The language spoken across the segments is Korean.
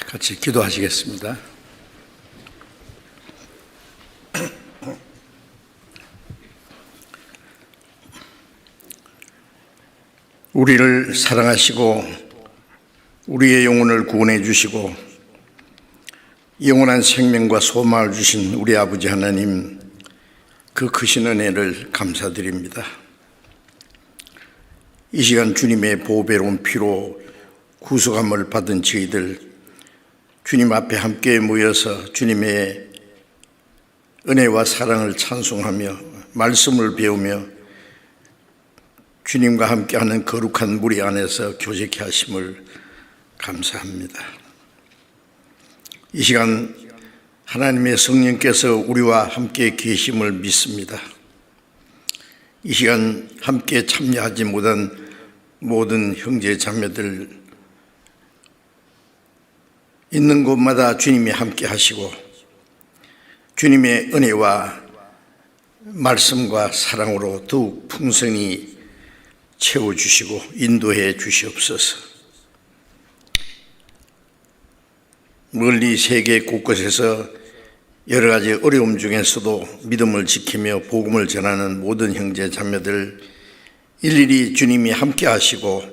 같이 기도하시겠습니다. 우리를 사랑하시고 우리의 영혼을 구원해 주시고 영원한 생명과 소망을 주신 우리 아버지 하나님, 그 크신 은혜를 감사드립니다. 이 시간 주님의 보배로운 피로 구속함을 받은 저희들, 주님 앞에 함께 모여서 주님의 은혜와 사랑을 찬송하며 말씀을 배우며 주님과 함께하는 거룩한 무리 안에서 교제케 하심을 감사합니다. 이 시간 하나님의 성령께서 우리와 함께 계심을 믿습니다. 이 시간 함께 참여하지 못한 모든 형제 자매들 있는 곳마다 주님이 함께 하시고 주님의 은혜와 말씀과 사랑으로 더욱 풍성히 채워주시고 인도해 주시옵소서. 멀리 세계 곳곳에서 여러 가지 어려움 중에서도 믿음을 지키며 복음을 전하는 모든 형제 자매들 일일이 주님이 함께 하시고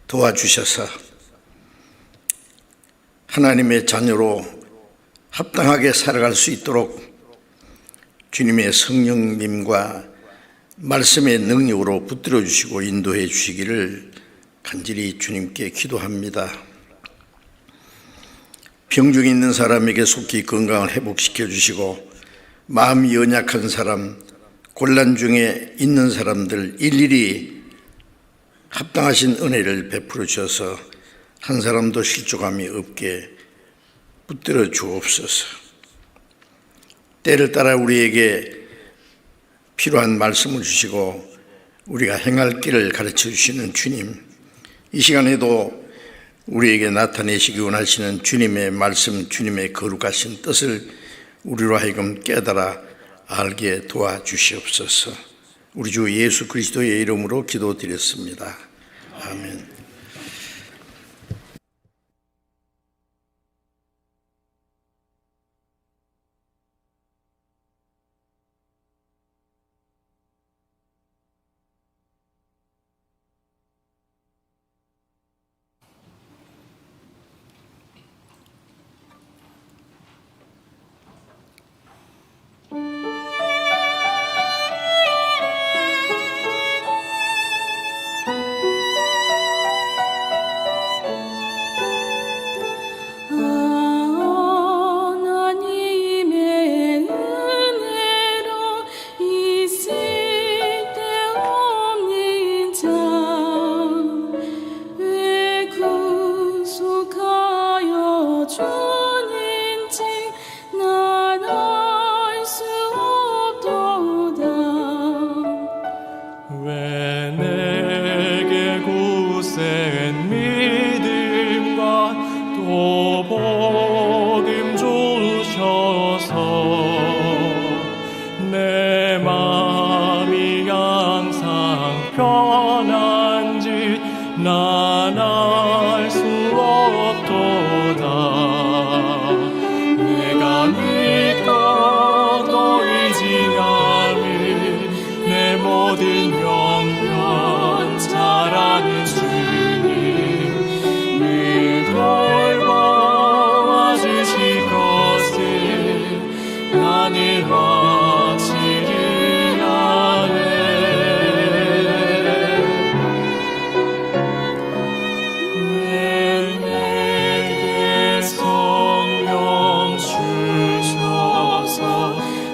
도와주셔서 하나님의 자녀로 합당하게 살아갈 수 있도록 주님의 성령님과 말씀의 능력으로 붙들어 주시고 인도해 주시기를 간절히 주님께 기도합니다. 병중에 있는 사람에게 속히 건강을 회복시켜 주시고 마음이 연약한 사람, 곤란 중에 있는 사람들 일일이 합당하신 은혜를 베풀어 주셔서 한 사람도 실족함이 없게 붙들어 주옵소서. 때를 따라 우리에게 필요한 말씀을 주시고 우리가 행할 길을 가르쳐 주시는 주님, 이 시간에도 우리에게 나타내시기 원하시는 주님의 말씀, 주님의 거룩하신 뜻을 우리로 하여금 깨달아 알게 도와주시옵소서. 우리 주 예수 그리스도의 이름으로 기도드렸습니다. 아멘.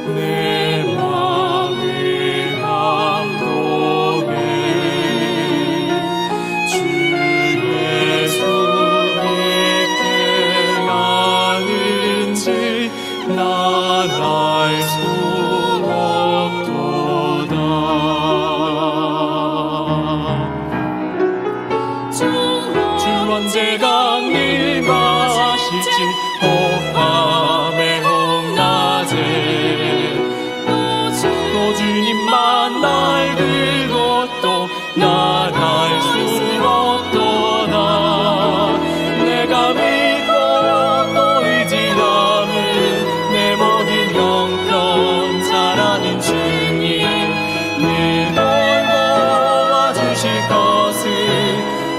내 마음을 감동 난 알 수 없도다. 내가 믿고 또 의지함은 내 모든 형편 잘하는 주님 늘 돌보아 주실 것을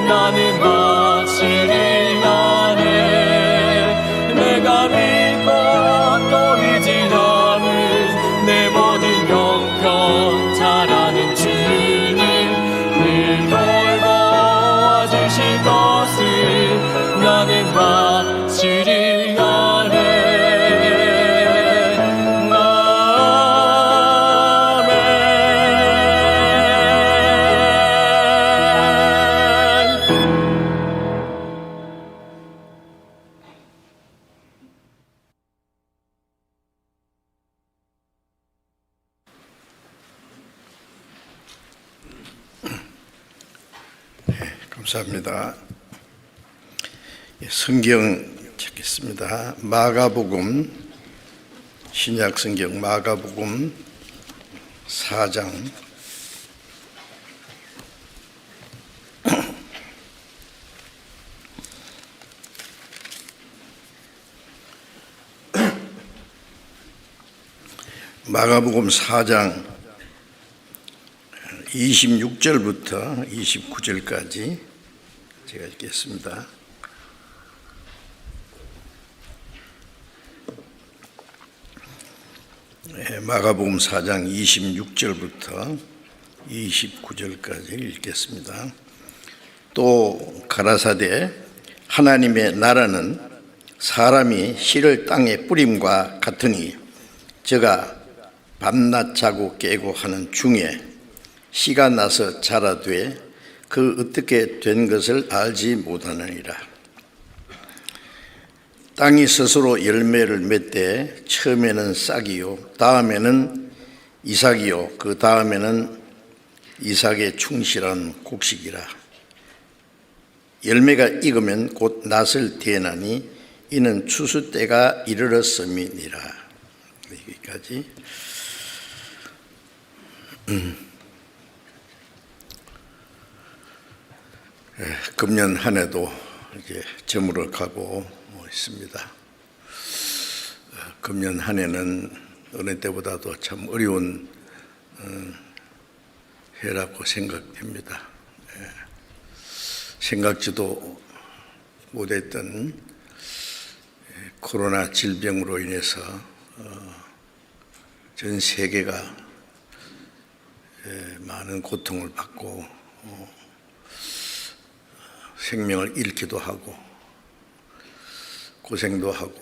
나는 확실히 아네. 내가 믿고 또 의지함은 내 모든 형편 잘하는 주님 늘 돌보아 주실 것을 나는 확실히 아네. 감사합니다. 성경 찾겠습니다. 마가복음, 신약 성경 마가복음 4장 마가복음 4장 26절부터 29절까지 제가 읽겠습니다. 마가복음 4장 26절부터 29절까지 읽겠습니다. 또 가라사대 하나님의 나라는 사람이 씨를 땅에 뿌림과 같으니 저가 밤낮 자고 깨고 하는 중에 씨가 나서 자라되 그 어떻게 된 것을 알지 못하느니라. 땅이 스스로 열매를 맺되 처음에는 싹이요 다음에는 이삭이요 그 다음에는 이삭에 충실한 곡식이라. 열매가 익으면 곧 낫을 대나니 이는 추수 때가 이르렀음이니라. 여기까지. 금년 한 해도 이제 저물어 가고 있습니다. 금년 한 해는 어느 때보다도 참 어려운 해라고 생각됩니다. 생각지도 못했던 코로나 질병으로 인해서 전 세계가 많은 고통을 받고 생명을 잃기도 하고 고생도 하고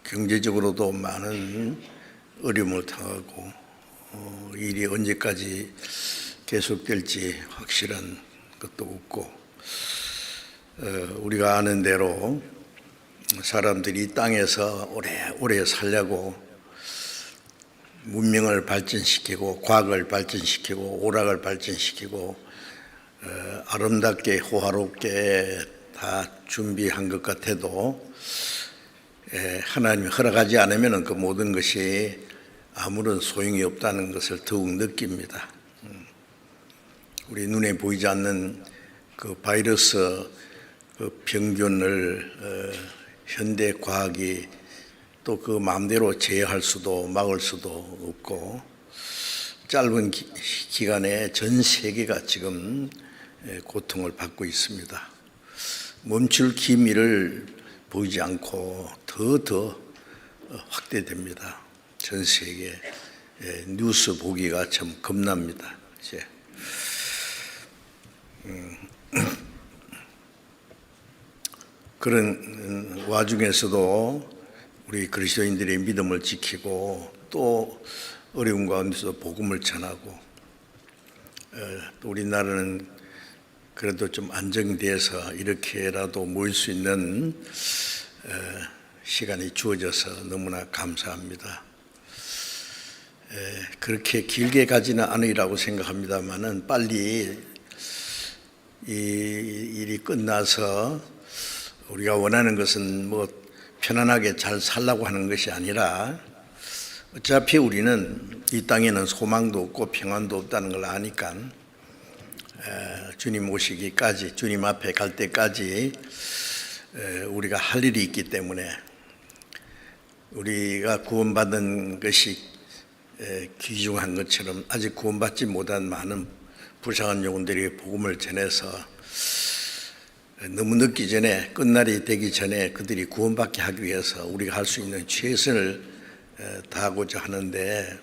경제적으로도 많은 어려움을 당하고 일이 언제까지 계속될지 확실한 것도 없고 우리가 아는 대로 사람들이 이 땅에서 오래 살려고 문명을 발전시키고 과학을 발전시키고 오락을 발전시키고 아름답게 호화롭게 다 준비한 것 같아도 하나님이 허락하지 않으면 그 모든 것이 아무런 소용이 없다는 것을 더욱 느낍니다. 우리 눈에 보이지 않는 그 바이러스 그 병균을 현대 과학이 또 그 마음대로 제어할 수도 막을 수도 없고 짧은 기간에 전 세계가 지금 고통을 받고 있습니다. 멈출 기미를 보이지 않고 더 확대됩니다. 전 세계 뉴스 보기가 참 겁납니다. 이제 그런 와중에서도 우리 그리스도인들의 믿음을 지키고 또 어려운 가운데서 복음을 전하고 또 우리나라는 그래도 좀 안정돼서 이렇게라도 모일 수 있는 시간이 주어져서 너무나 감사합니다. 그렇게 길게 가지는 않으리라고 생각합니다만은 빨리 이 일이 끝나서 우리가 원하는 것은 뭐 편안하게 잘 살라고 하는 것이 아니라 어차피 우리는 이 땅에는 소망도 없고 평안도 없다는 걸 아니까 주님 오시기까지, 주님 앞에 갈 때까지 우리가 할 일이 있기 때문에 우리가 구원받은 것이 귀중한 것처럼 아직 구원받지 못한 많은 불쌍한 영혼들이 복음을 전해서 너무 늦기 전에, 끝날이 되기 전에 그들이 구원받게 하기 위해서 우리가 할 수 있는 최선을 다하고자 하는데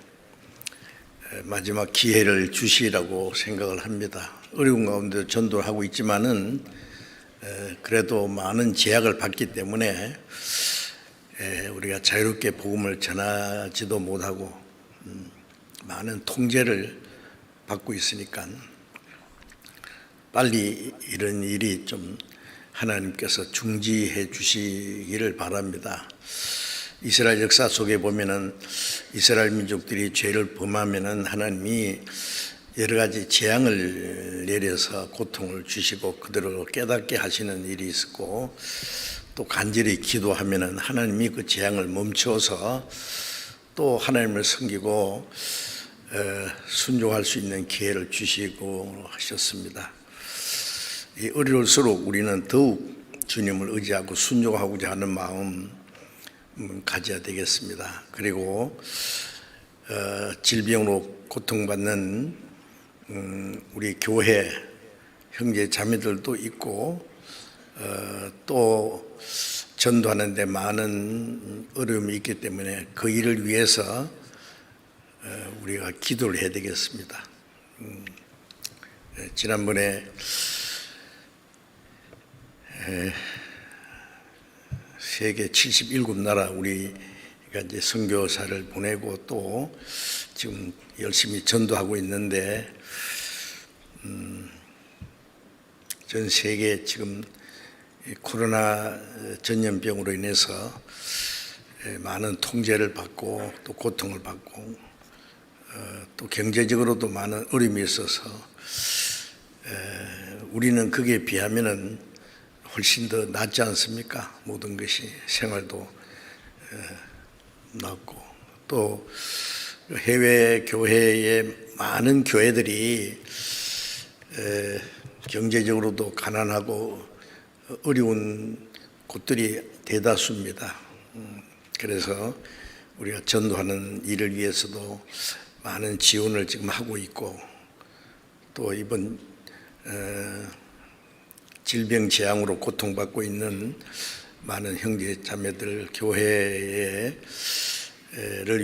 마지막 기회를 주시라고 생각을 합니다. 어려운 가운데 전도를 하고 있지만은 그래도 많은 제약을 받기 때문에 우리가 자유롭게 복음을 전하지도 못하고 많은 통제를 받고 있으니까 빨리 이런 일이 좀 하나님께서 중지해 주시기를 바랍니다. 이스라엘 역사 속에 보면은 이스라엘 민족들이 죄를 범하면은 하나님이 여러 가지 재앙을 내려서 고통을 주시고 그들을 깨닫게 하시는 일이 있었고, 또 간절히 기도하면은 하나님이 그 재앙을 멈춰서 또 하나님을 섬기고 순종할 수 있는 기회를 주시고 하셨습니다. 이 어려울수록 우리는 더욱 주님을 의지하고 순종하고자 하는 마음 가져야 되겠습니다. 그리고 질병으로 고통받는 우리 교회 형제 자매들도 있고 또 전도하는 데 많은 어려움이 있기 때문에 그 일을 위해서 우리가 기도를 해야 되겠습니다. 지난번에 세계 77나라 우리가 이제 선교사를 보내고 또 지금 열심히 전도하고 있는데 전 세계 지금 코로나 전염병으로 인해서 많은 통제를 받고 또 고통을 받고 또 경제적으로도 많은 어려움이 있어서 우리는 거기에 비하면은 훨씬 더 낫지 않습니까? 모든 것이 생활도 낫고 또 해외 교회의 많은 교회들이 경제적으로도 가난하고 어려운 곳들이 대다수입니다. 그래서 우리가 전도하는 일을 위해서도 많은 지원을 지금 하고 있고 또 이번 질병 재앙으로 고통받고 있는 많은 형제 자매들 교회를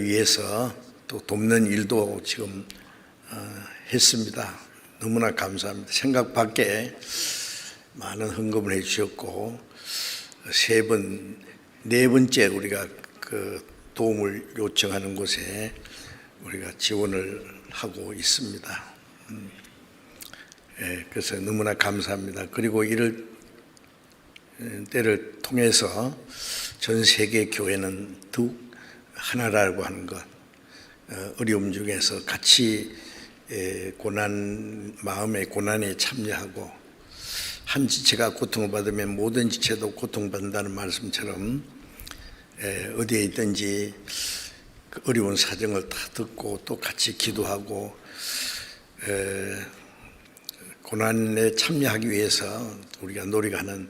위해서 또 돕는 일도 지금 했습니다. 너무나 감사합니다. 생각 밖에 많은 헌금을 해주셨고 네 번째 우리가 그 도움을 요청하는 곳에 우리가 지원을 하고 있습니다. 그래서 너무나 감사합니다. 그리고 이를 때를 통해서 전 세계 교회는 더욱 하나라고 하는 것, 어려움 중에서 같이 마음의 고난에 참여하고 한 지체가 고통을 받으면 모든 지체도 고통받는다는 말씀처럼 어디에 있든지 그 어려운 사정을 다 듣고 또 같이 기도하고 고난에 참여하기 위해서 우리가 노력하는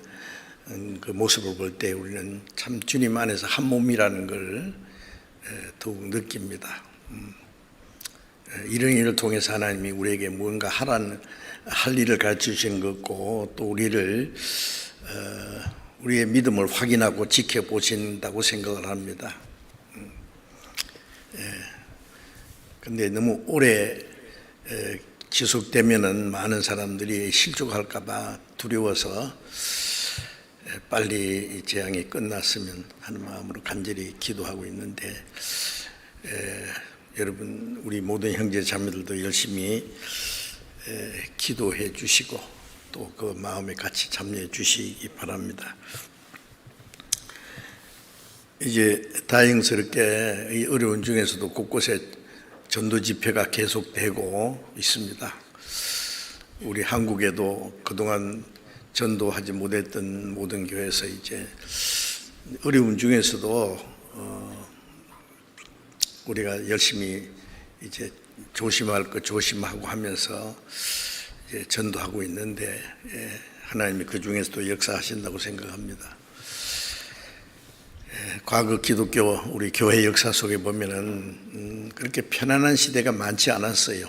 그 모습을 볼 때 우리는 참 주님 안에서 한 몸이라는 걸 더욱 느낍니다. 이런 일을 통해서 하나님이 우리에게 무언가 할 일을 가르쳐 주신 것고 또 우리의 믿음을 확인하고 지켜보신다고 생각을 합니다. 근데 너무 오래 지속되면은 많은 사람들이 실족할까봐 두려워서 빨리 이 재앙이 끝났으면 하는 마음으로 간절히 기도하고 있는데 여러분 우리 모든 형제 자매들도 열심히 기도해 주시고 또 그 마음에 같이 참여해 주시기 바랍니다. 이제 다행스럽게 이 어려운 중에서도 곳곳에 전도 집회가 계속되고 있습니다. 우리 한국에도 그동안 전도하지 못했던 모든 교회에서 이제 어려운 중에서도 우리가 열심히 이제 조심할 것 조심하고 하면서 이제 전도하고 있는데 하나님이 그 중에서도 역사하신다고 생각합니다. 과거 기독교 우리 교회 역사 속에 보면은 그렇게 편안한 시대가 많지 않았어요.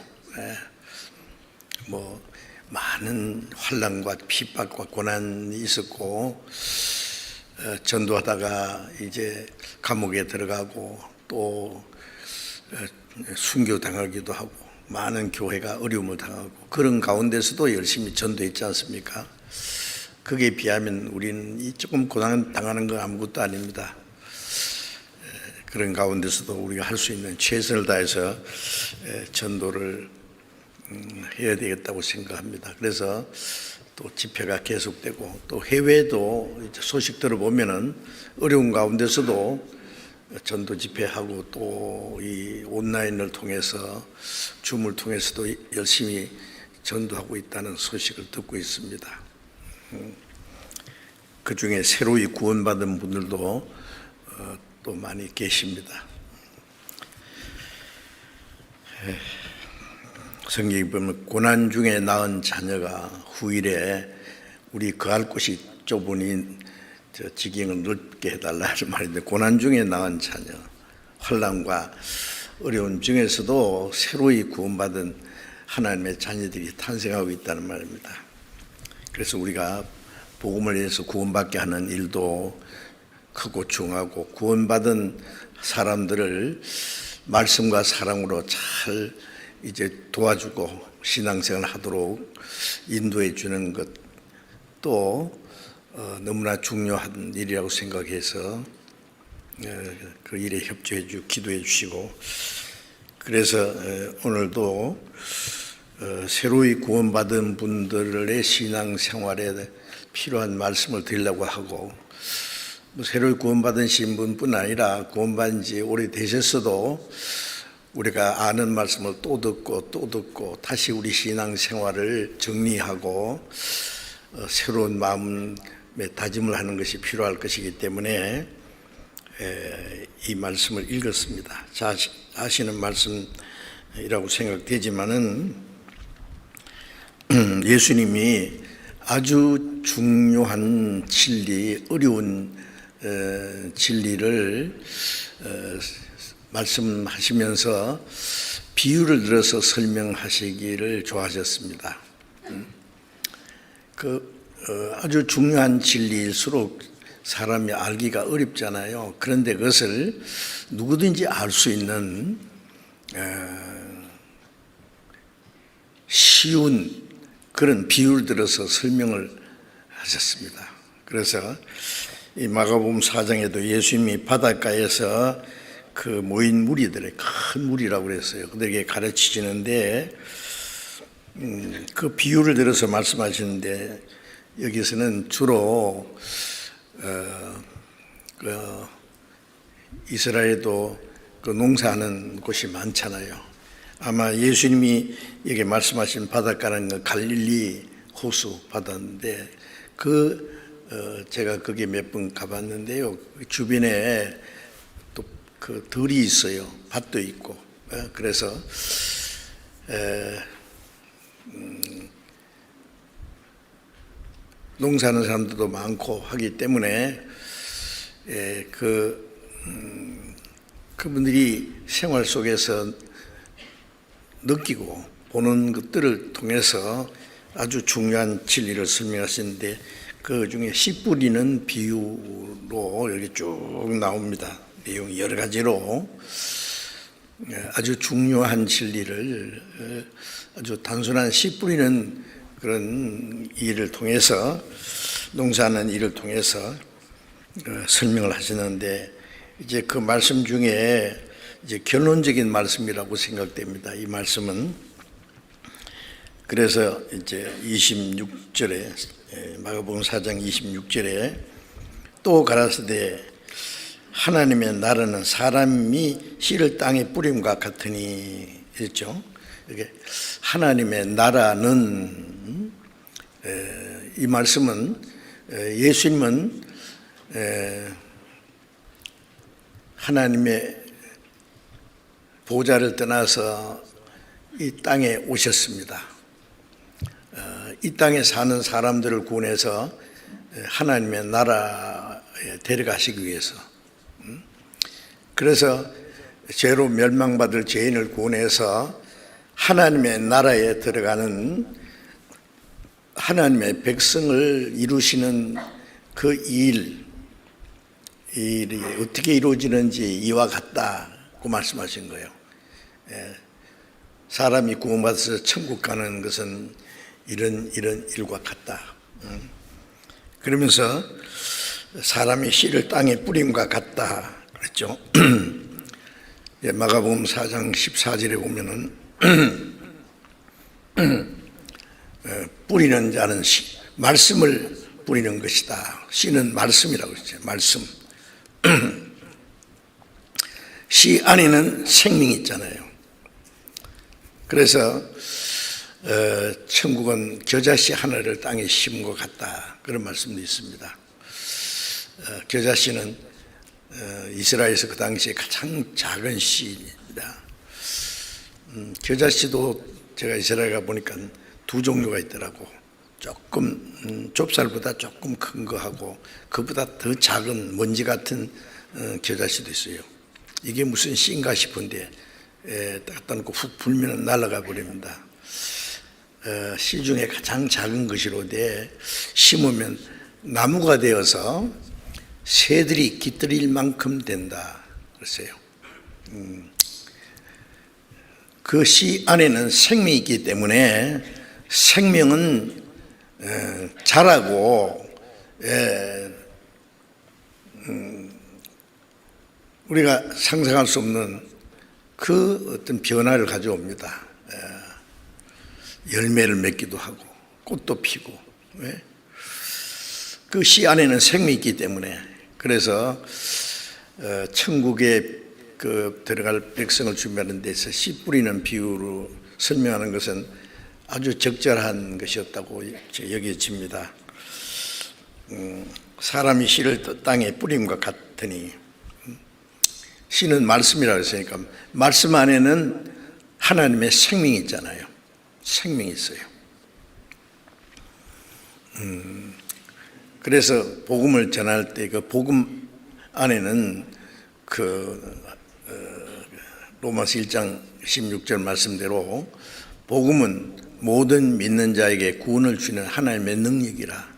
뭐 많은 환난과 핍박과 고난이 있었고, 전도하다가 이제 감옥에 들어가고 또 순교당하기도 하고 많은 교회가 어려움을 당하고 그런 가운데서도 열심히 전도했지 않습니까? 그게 비하면 우리는 조금 고난 당하는 건 아무것도 아닙니다. 그런 가운데서도 우리가 할 수 있는 최선을 다해서 전도를 해야 되겠다고 생각합니다. 그래서 또 집회가 계속되고 또 해외도 소식 들어보면은 어려운 가운데서도 전도 집회하고 또 이 온라인을 통해서 줌을 통해서도 열심히 전도하고 있다는 소식을 듣고 있습니다. 그 중에 새로이 구원받은 분들도 또 많이 계십니다. 성경에 보면 고난 중에 낳은 자녀가 후일에 우리 거할 곳이 좁으니 지경을 넓게 해달라 하는 말인데, 고난 중에 낳은 자녀, 환난과 어려운 중에서도 새로이 구원받은 하나님의 자녀들이 탄생하고 있다는 말입니다. 그래서 우리가 복음을 위해서 구원받게 하는 일도 크고 중하고, 구원받은 사람들을 말씀과 사랑으로 잘 이제 도와주고 신앙생활 하도록 인도해 주는 것도 너무나 중요한 일이라고 생각해서 그 일에 협조해 주고 기도해 주시고, 그래서 오늘도 새로이 구원받은 분들의 신앙생활에 필요한 말씀을 드리려고 하고, 새로이 구원받으신 분뿐 아니라 구원받은 지 오래되셨어도 우리가 아는 말씀을 또 듣고 다시 우리 신앙생활을 정리하고 새로운 마음의 다짐을 하는 것이 필요할 것이기 때문에 이 말씀을 읽었습니다. 자, 아시는 말씀이라고 생각되지만은 예수님이 아주 중요한 진리, 어려운 진리를 말씀하시면서 비유를 들어서 설명하시기를 좋아하셨습니다. 아주 중요한 진리일수록 사람이 알기가 어렵잖아요. 그런데 그것을 누구든지 알 수 있는 쉬운 그런 비유를 들어서 설명을 하셨습니다. 그래서 이 마가복음 4장에도 예수님이 바닷가에서 그 모인 무리들의 큰 무리라고 그랬어요. 그들에게 가르치시는데 그 비유를 들어서 말씀하시는데, 여기서는 주로 이스라엘도 그 농사하는 곳이 많잖아요. 아마 예수님이 여기 말씀하신 바닷가는 갈릴리 호수 바다인데, 제가 거기 몇 번 가봤는데요. 주변에 또 그 들이 있어요. 밭도 있고. 그래서 농사하는 사람들도 많고 하기 때문에 그분들이 생활 속에서 느끼고 보는 것들을 통해서 아주 중요한 진리를 설명하시는데, 그 중에 씨 뿌리는 비유로 여기 쭉 나옵니다. 내용이 여러 가지로 아주 중요한 진리를 아주 단순한 씨 뿌리는 그런 일을 통해서, 농사하는 일을 통해서 설명을 하시는데, 이제 그 말씀 중에 이제 결론적인 말씀이라고 생각됩니다. 이 말씀은. 그래서 이제 26절에 마가복음 4장 26절에 또 가라사대 하나님의 나라는 사람이 씨를 땅에 뿌림과 같으니 했죠. 이게 하나님의 나라는, 이 말씀은 예수님은 하나님의 보좌를 떠나서 이 땅에 오셨습니다. 이 땅에 사는 사람들을 구원해서 하나님의 나라에 데려가시기 위해서, 그래서 죄로 멸망받을 죄인을 구원해서 하나님의 나라에 들어가는 하나님의 백성을 이루시는 그 일이 어떻게 이루어지는지 이와 같다고 말씀하신 거예요. 사람이 구원받아서 천국 가는 것은 이런 일과 같다. 그러면서 사람이 씨를 땅에 뿌림과 같다 그랬죠. 마가복음 4장 14절에 보면은 뿌리는 자는 말씀을 뿌리는 것이다. 씨는 말씀이라고 했죠. 말씀. 씨 안에는 생명이 있잖아요. 그래서 천국은 겨자씨 하나를 땅에 심은 것 같다, 그런 말씀도 있습니다. 겨자씨는 이스라엘에서 그 당시에 가장 작은 씨입니다. 겨자씨도 제가 이스라엘 가 보니까 두 종류가 있더라고. 조금 좁쌀보다 조금 큰 거하고 그보다 더 작은 먼지 같은 겨자씨도 있어요. 이게 무슨 씨인가 싶은데 갖다 놓고 훅 불면 날아가 버립니다. 씨 중에 가장 작은 것이로 돼 심으면 나무가 되어서 새들이 깃들일 만큼 된다 그랬어요. 그 씨 안에는 생명이 있기 때문에 생명은 자라고 우리가 상상할 수 없는 그 어떤 변화를 가져옵니다. 열매를 맺기도 하고 꽃도 피고, 그 씨 안에는 생명이 있기 때문에. 그래서 천국에 그 들어갈 백성을 준비하는 데서 씨 뿌리는 비유로 설명하는 것은 아주 적절한 것이었다고 여겨집니다. 사람이 씨를 땅에 뿌림과 같으니, 씨는 말씀이라고 했으니까 말씀 안에는 하나님의 생명이 있잖아요. 생명이 있어요. 그래서 복음을 전할 때 그 복음 안에는 로마서 1장 16절 말씀대로 복음은 모든 믿는 자에게 구원을 주는 하나님의 능력이라.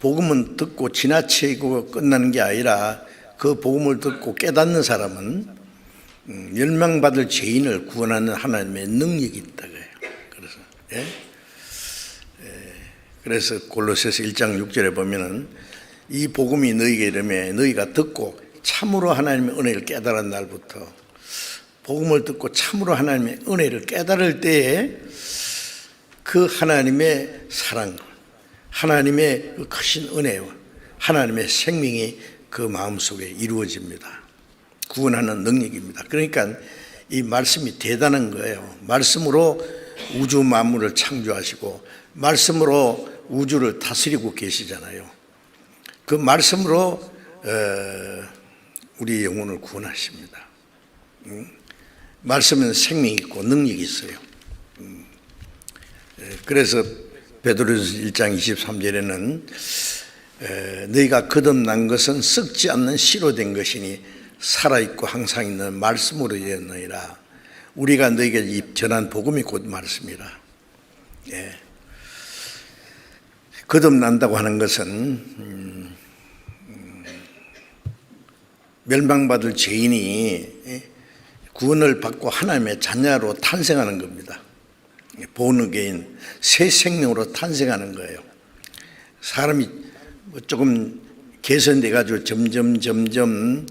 복음은 듣고 지나치고 끝나는 게 아니라 그 복음을 듣고 깨닫는 사람은 멸망받을 죄인을 구원하는 하나님의 능력이 있다. 그래서 그래서 골로새서 1장 6절에 보면은 이 복음이 너희에게 이르매 너희가 듣고 참으로 하나님의 은혜를 깨달은 날부터, 복음을 듣고 참으로 하나님의 은혜를 깨달을 때에 그 하나님의 사랑, 하나님의 그 크신 은혜와 하나님의 생명이 그 마음속에 이루어집니다. 구원하는 능력입니다. 그러니까 이 말씀이 대단한 거예요. 말씀으로 우주 만물을 창조하시고 말씀으로 우주를 다스리고 계시잖아요. 그 말씀으로 우리 영혼을 구원하십니다. 말씀은 생명이 있고 능력이 있어요. 그래서 베드로전서 1장 23절에는 너희가 거듭난 것은 썩지 않는 씨로 된 것이니 살아있고 항상 있는 말씀으로 되었느니라. 우리가 너희에게 전한 복음이 곧 말씀이라. 거듭난다고 하는 것은 멸망받을 죄인이 구원을 받고 하나님의 자녀로 탄생하는 겁니다. 본어게인 새 생명으로 탄생하는 거예요. 사람이 조금 개선돼 가지고 점점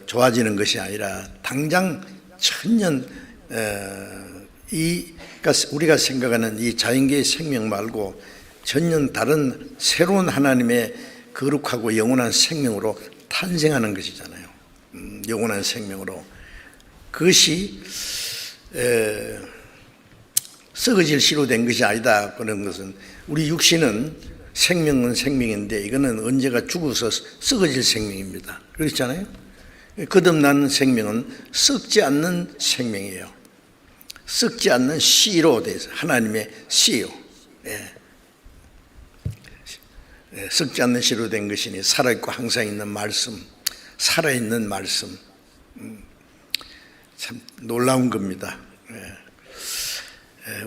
좋아지는 것이 아니라 당장 천년, 그러니까 우리가 생각하는 이 자연계의 생명 말고 전혀 다른 새로운 하나님의 거룩하고 영원한 생명으로 탄생하는 것이잖아요. 영원한 생명으로. 그것이 썩어질 씨로 된 것이 아니다. 그런 것은 우리 육신은 생명은 생명인데 이거는 언제가 죽어서 썩어질 생명입니다. 그렇잖아요. 거듭난 생명은 썩지 않는 생명이에요. 썩지 않는 씨로 돼서 하나님의 씨요. 썩지 않는 씨로 된 것이니 살아있고 항상 있는 말씀, 살아있는 말씀. 참 놀라운 겁니다.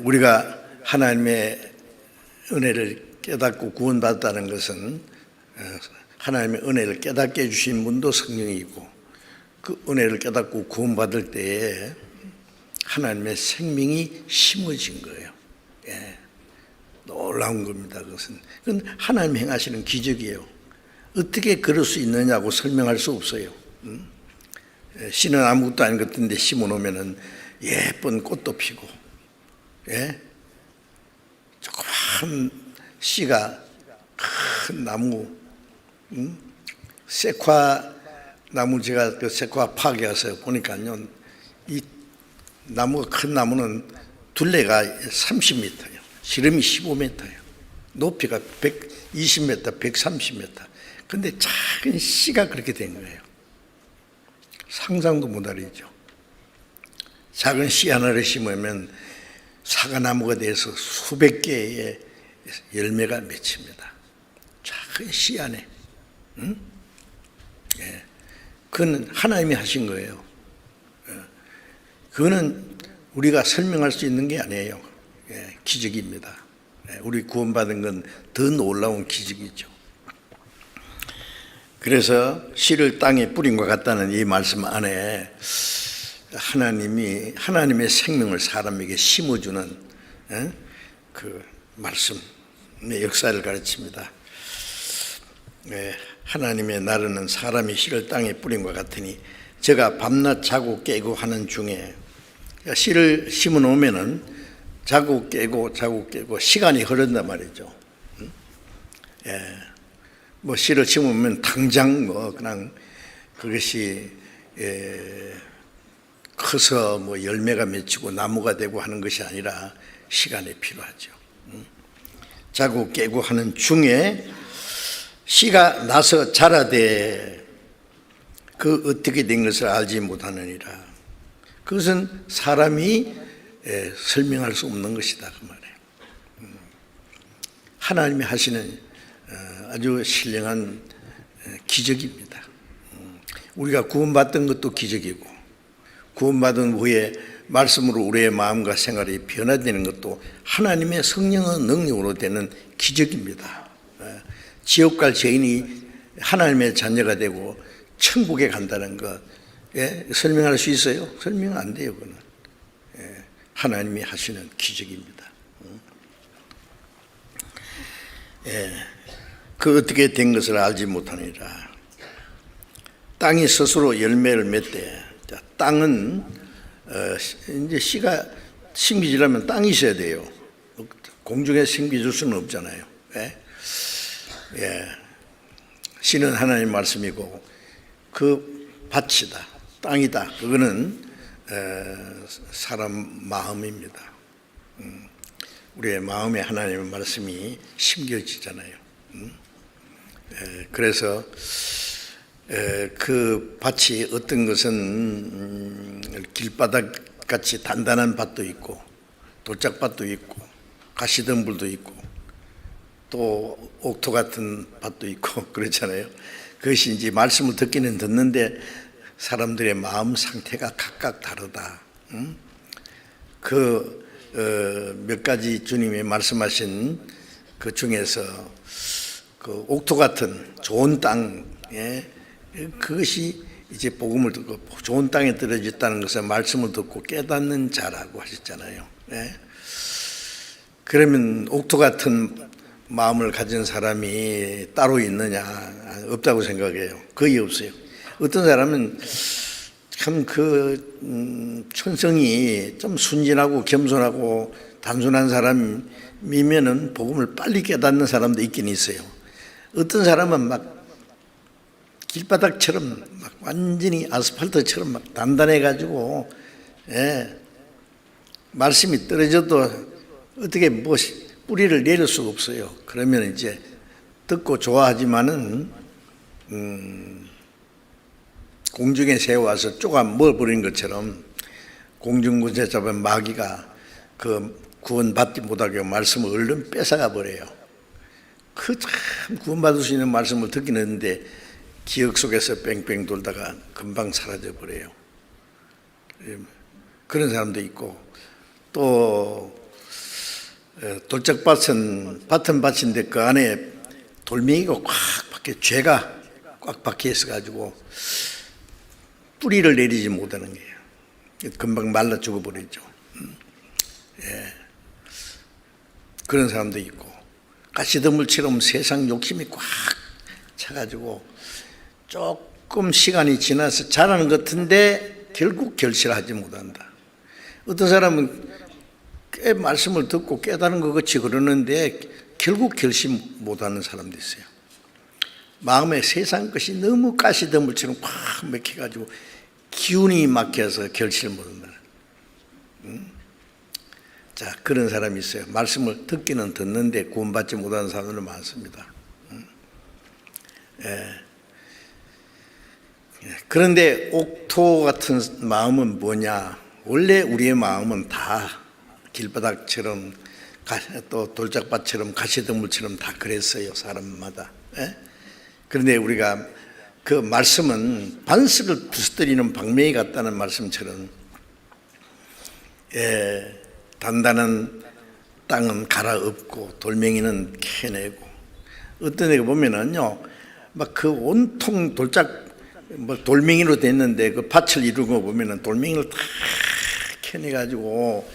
우리가 하나님의 은혜를 깨닫고 구원받았다는 것은 하나님의 은혜를 깨닫게 해주신 분도 성령이고, 그 은혜를 깨닫고 구원받을 때에 하나님의 생명이 심어진 거예요. 놀라운 겁니다. 그건 하나님 행하시는 기적이에요. 어떻게 그럴 수 있느냐고 설명할 수 없어요. 씨는 아무것도 아닌 것 같은데 심어놓으면 예쁜 꽃도 피고, 조그만 씨가 큰 나무, 세콰 나무, 제가 그 세콰 파악에 가서 보니까요, 이 나무가, 큰 나무는 둘레가 30m예요. 지름이 15m예요. 높이가 120m, 130m. 근데 작은 씨가 그렇게 된 거예요. 상상도 못하리죠. 작은 씨 하나를 심으면 사과나무가 돼서 수백 개의 열매가 맺힙니다. 작은 씨 안에. 그건 하나님이 하신 거예요. 그거는 우리가 설명할 수 있는 게 아니에요. 기적입니다. 우리 구원받은 건 더 놀라운 기적이죠. 그래서 씨를 땅에 뿌린 것 같다는 이 말씀 안에 하나님이 하나님의 생명을 사람에게 심어주는 그 말씀의 역사를 가르칩니다. 하나님의 나라는 사람이 씨를 땅에 뿌린 것 같으니 제가 밤낮 자고 깨고 하는 중에, 씨를 심어 놓으면은 자고 깨고 시간이 흐른단 말이죠. 뭐 씨를 심으면 당장 뭐 그냥 그것이 커서 뭐 열매가 맺히고 나무가 되고 하는 것이 아니라 시간이 필요하죠. 자고 깨고 하는 중에 씨가 나서 자라되 그 어떻게 된 것을 알지 못하느니라. 그것은 사람이 설명할 수 없는 것이다 그 말이에요. 하나님이 하시는 아주 신령한 기적입니다. 우리가 구원받던 것도 기적이고, 구원받은 후에 말씀으로 우리의 마음과 생활이 변화되는 것도 하나님의 성령의 능력으로 되는 기적입니다. 지옥 갈 죄인이 하나님의 자녀가 되고 천국에 간다는 것, 설명할 수 있어요? 설명 안 돼요. 그거는 하나님이 하시는 기적입니다. 그 어떻게 된 것을 알지 못하니라. 땅이 스스로 열매를 맺되, 땅은 이제 씨가 심기지려면 땅이 있어야 돼요. 공중에 심기줄 수는 없잖아요. 씨는 하나님 말씀이고 그 밭이다, 땅이다. 그거는 사람 마음입니다. 우리의 마음에 하나님의 말씀이 심겨지잖아요. 그래서 그 밭이 어떤 것은 길바닥 같이 단단한 밭도 있고, 돌짝밭도 있고, 가시덤불도 있고, 또 옥토 같은 밭도 있고 그렇잖아요. 그것이 이제 말씀을 듣기는 듣는데 사람들의 마음 상태가 각각 다르다. 그 몇 가지 주님이 말씀하신 그 중에서 그 옥토 같은 좋은 땅에, 그것이 이제 복음을 듣고 좋은 땅에 떨어졌다는 것은 말씀을 듣고 깨닫는 자라고 하셨잖아요. 그러면 옥토 같은 마음을 가진 사람이 따로 있느냐? 없다고 생각해요. 거의 없어요. 어떤 사람은 참 천성이 좀 순진하고 겸손하고 단순한 사람이면은 복음을 빨리 깨닫는 사람도 있긴 있어요. 어떤 사람은 막 길바닥처럼 막 완전히 아스팔트처럼 막 단단해가지고, 말씀이 떨어져도 어떻게 뭐 뿌리를 내릴 수가 없어요. 그러면 이제 듣고 좋아하지만은 공중에 새와서 쪼가 먹어버린 것처럼 공중곳에 잡은 마귀가 그 구원받지 못하게 하고 말씀을 얼른 뺏어가 버려요. 그 참 구원받을 수 있는 말씀을 듣긴 했는데 기억 속에서 뺑뺑 돌다가 금방 사라져 버려요. 그런 사람도 있고, 또 돌짝밭은 밭은 밭인데 그 안에 돌멩이가 꽉 박혀, 죄가 꽉 박혀 있어 가지고 뿌리를 내리지 못하는 거예요. 금방 말라 죽어버리죠. 그런 사람도 있고, 가시덤불처럼 세상 욕심이 꽉 차가지고 조금 시간이 지나서 자라는 것 같은데 결국 결실을 하지 못한다. 어떤 사람은 꽤 말씀을 듣고 깨달은 것 같이 그러는데 결국 결심 못하는 사람도 있어요. 마음에 세상 것이 너무 가시덤불처럼 꽉 막혀가지고 기운이 막혀서 결실을 못한다. 자, 그런 사람이 있어요. 말씀을 듣기는 듣는데 구원받지 못하는 사람들은 많습니다. 그런데 옥토 같은 마음은 뭐냐? 원래 우리의 마음은 다 길바닥처럼 또 돌짝밭처럼 가시덤불처럼 다 그랬어요, 사람마다. 그런데 우리가 그 말씀은 반석을 부서뜨리는 방맹이 같다는 말씀처럼 단단한 땅은 갈아엎고 돌멩이는 캐내고, 어떤 애가 보면은요 막 그 온통 돌멩이로 됐는데 그 밭을 이루는 거 보면은 돌멩이를 다 캐내가지고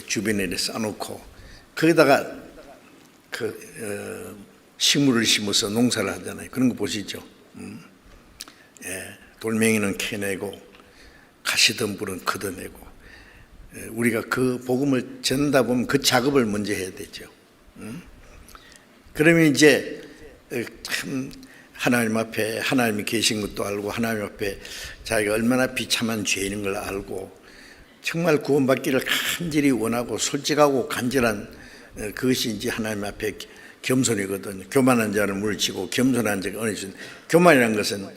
주변에 쌓아놓고 거기다가 식물을 심어서 농사를 하잖아요. 그런 거 보시죠. 돌멩이는 캐내고 가시덤불은 걷어내고, 우리가 그 복음을 전다 보면 그 작업을 먼저 해야 되죠. 그러면 이제 참 하나님 앞에 하나님이 계신 것도 알고, 하나님 앞에 자기가 얼마나 비참한 죄인인 걸 알고, 정말 구원받기를 간절히 원하고 솔직하고 간절한 그것이 이제 하나님 앞에 겸손이거든요. 교만한 자를 물리치고 겸손한 자가 은혜 주신. 교만이라는 것은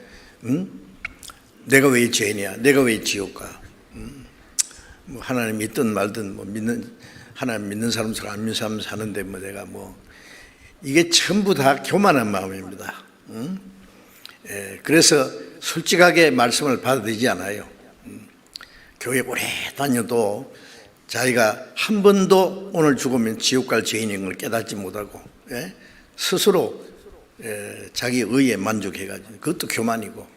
내가 왜 죄인이야? 내가 왜 지옥 가? 뭐 하나님 믿든 말든 뭐 하나님 믿는 사람처럼 안 믿는 사람 사는데 뭐 내가 뭐, 이게 전부 다 교만한 마음입니다. 그래서 솔직하게 말씀을 받아들이지 않아요. 교회 오래 다녀도 자기가 한 번도 오늘 죽으면 지옥 갈 죄인인 걸 깨닫지 못하고 스스로 자기 의에 만족해가지고, 그것도 교만이고,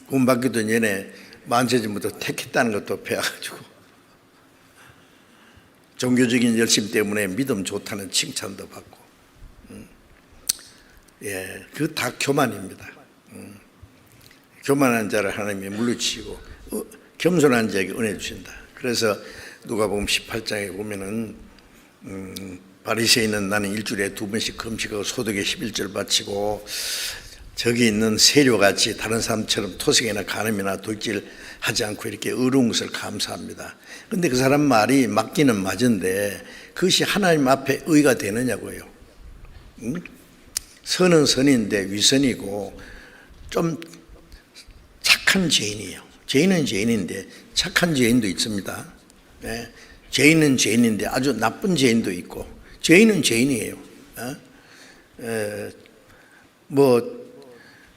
구원받기도 전에 만세전부터 택했다는 것도 배워가지고 종교적인 열심 때문에 믿음 좋다는 칭찬도 받고, 그 다 교만입니다. 교만한 자를 하나님이 물리치고 겸손한 자에게 은혜 주신다. 그래서 누가복음 18장에 보면은 바리새인은 나는 일주일에 2번씩 금식하고 소득의 11절 바치고 저기 있는 세료같이 다른 사람처럼 토색이나 간음이나 돌질하지 않고 이렇게 의로운 것을 감사합니다. 그런데 그 사람 말이 맞기는 맞은데 그것이 하나님 앞에 의가 되느냐고요. 선은 선인데 위선이고 좀 착한 죄인이에요. 죄인은 죄인인데 착한 죄인도 있습니다. 죄인은 죄인인데 아주 나쁜 죄인도 있고, 죄인은 죄인이에요. 뭐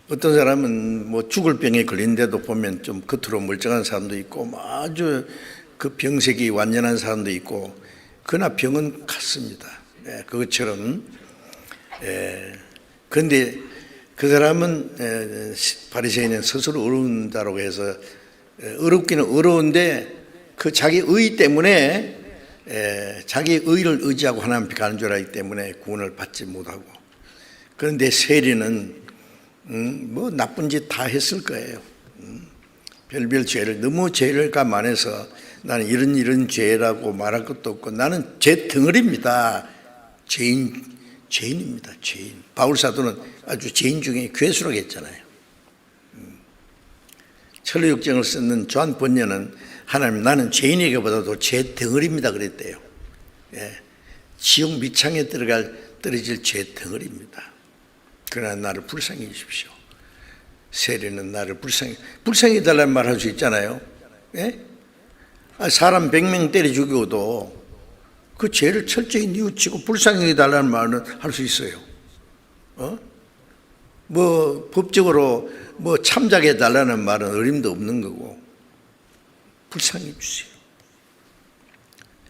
어떤 사람은 뭐 죽을 병에 걸린데도 보면 좀 겉으로 멀쩡한 사람도 있고, 아주 그 병색이 완전한 사람도 있고, 그러나 병은 같습니다. 그것처럼. 그런데 그 사람은 바리새인은 스스로 어려운 자라고 해서 어렵기는 어려운데 그 자기 의 때문에 자기 의를 의지하고 하나님 앞에 가는 줄 알기 때문에 구원을 받지 못하고, 그런데 세리는 뭐 나쁜 짓 다 했을 거예요. 별별 죄를, 너무 죄를 감안해서 나는 이런 죄라고 말할 것도 없고 나는 죄 덩어리입니다. 죄인입니다. 죄인. 바울 사도는 아주 죄인 중에 괴수라고 했잖아요. 철로역정을 쓰는 조한 번녀는 하나님 나는 죄인에게보다도 죄 덩어리입니다 그랬대요. 지옥 밑창에 떨어질 죄 덩어리입니다. 그러나 나를 불쌍히 해주십시오. 세리는 나를 불쌍히 달라는 말 할 수 있잖아요. 사람 100명 때려 죽여도 그 죄를 철저히 뉘우치고 불쌍히 해달라는 말은 할 수 있어요. 뭐 법적으로 뭐 참작해 달라는 말은 어림도 없는 거고, 불쌍히 해주세요.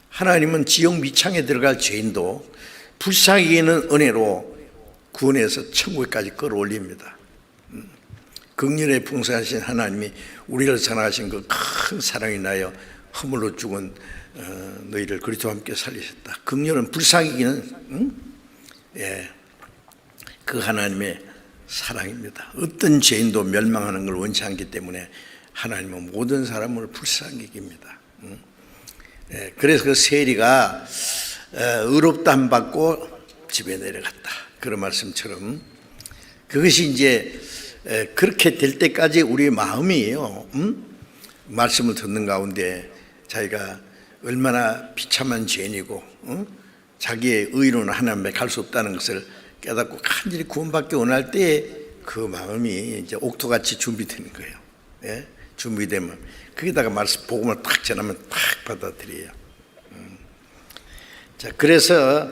하나님은 지옥 미창에 들어갈 죄인도 불쌍히 여기는 은혜로 구원해서 천국까지 끌어올립니다. 긍휼에 풍성하신 하나님이 우리를 사랑하신 그 큰 사랑이 인하여 허물로 죽은 너희를 그리스도와 함께 살리셨다. 긍휼은 불쌍히 여기는 그 하나님의 사랑입니다. 어떤 죄인도 멸망하는 걸 원치 않기 때문에 하나님은 모든 사람을 불쌍히 여깁니다. 그래서 그 세리가 의롭다함 받고 집에 내려갔다. 그런 말씀처럼 그것이 이제 그렇게 될 때까지 우리의 마음이에요. 말씀을 듣는 가운데 자기가 얼마나 비참한 죄인이고 자기의 의로는 하나님께 갈 수 없다는 것을 깨닫고 간절히 구원받기 원할 때 그 마음이 이제 옥토같이 준비되는 거예요. 예? 준비되면 거기다가 말씀 복음을 딱 전하면 딱 받아들여요. 자, 그래서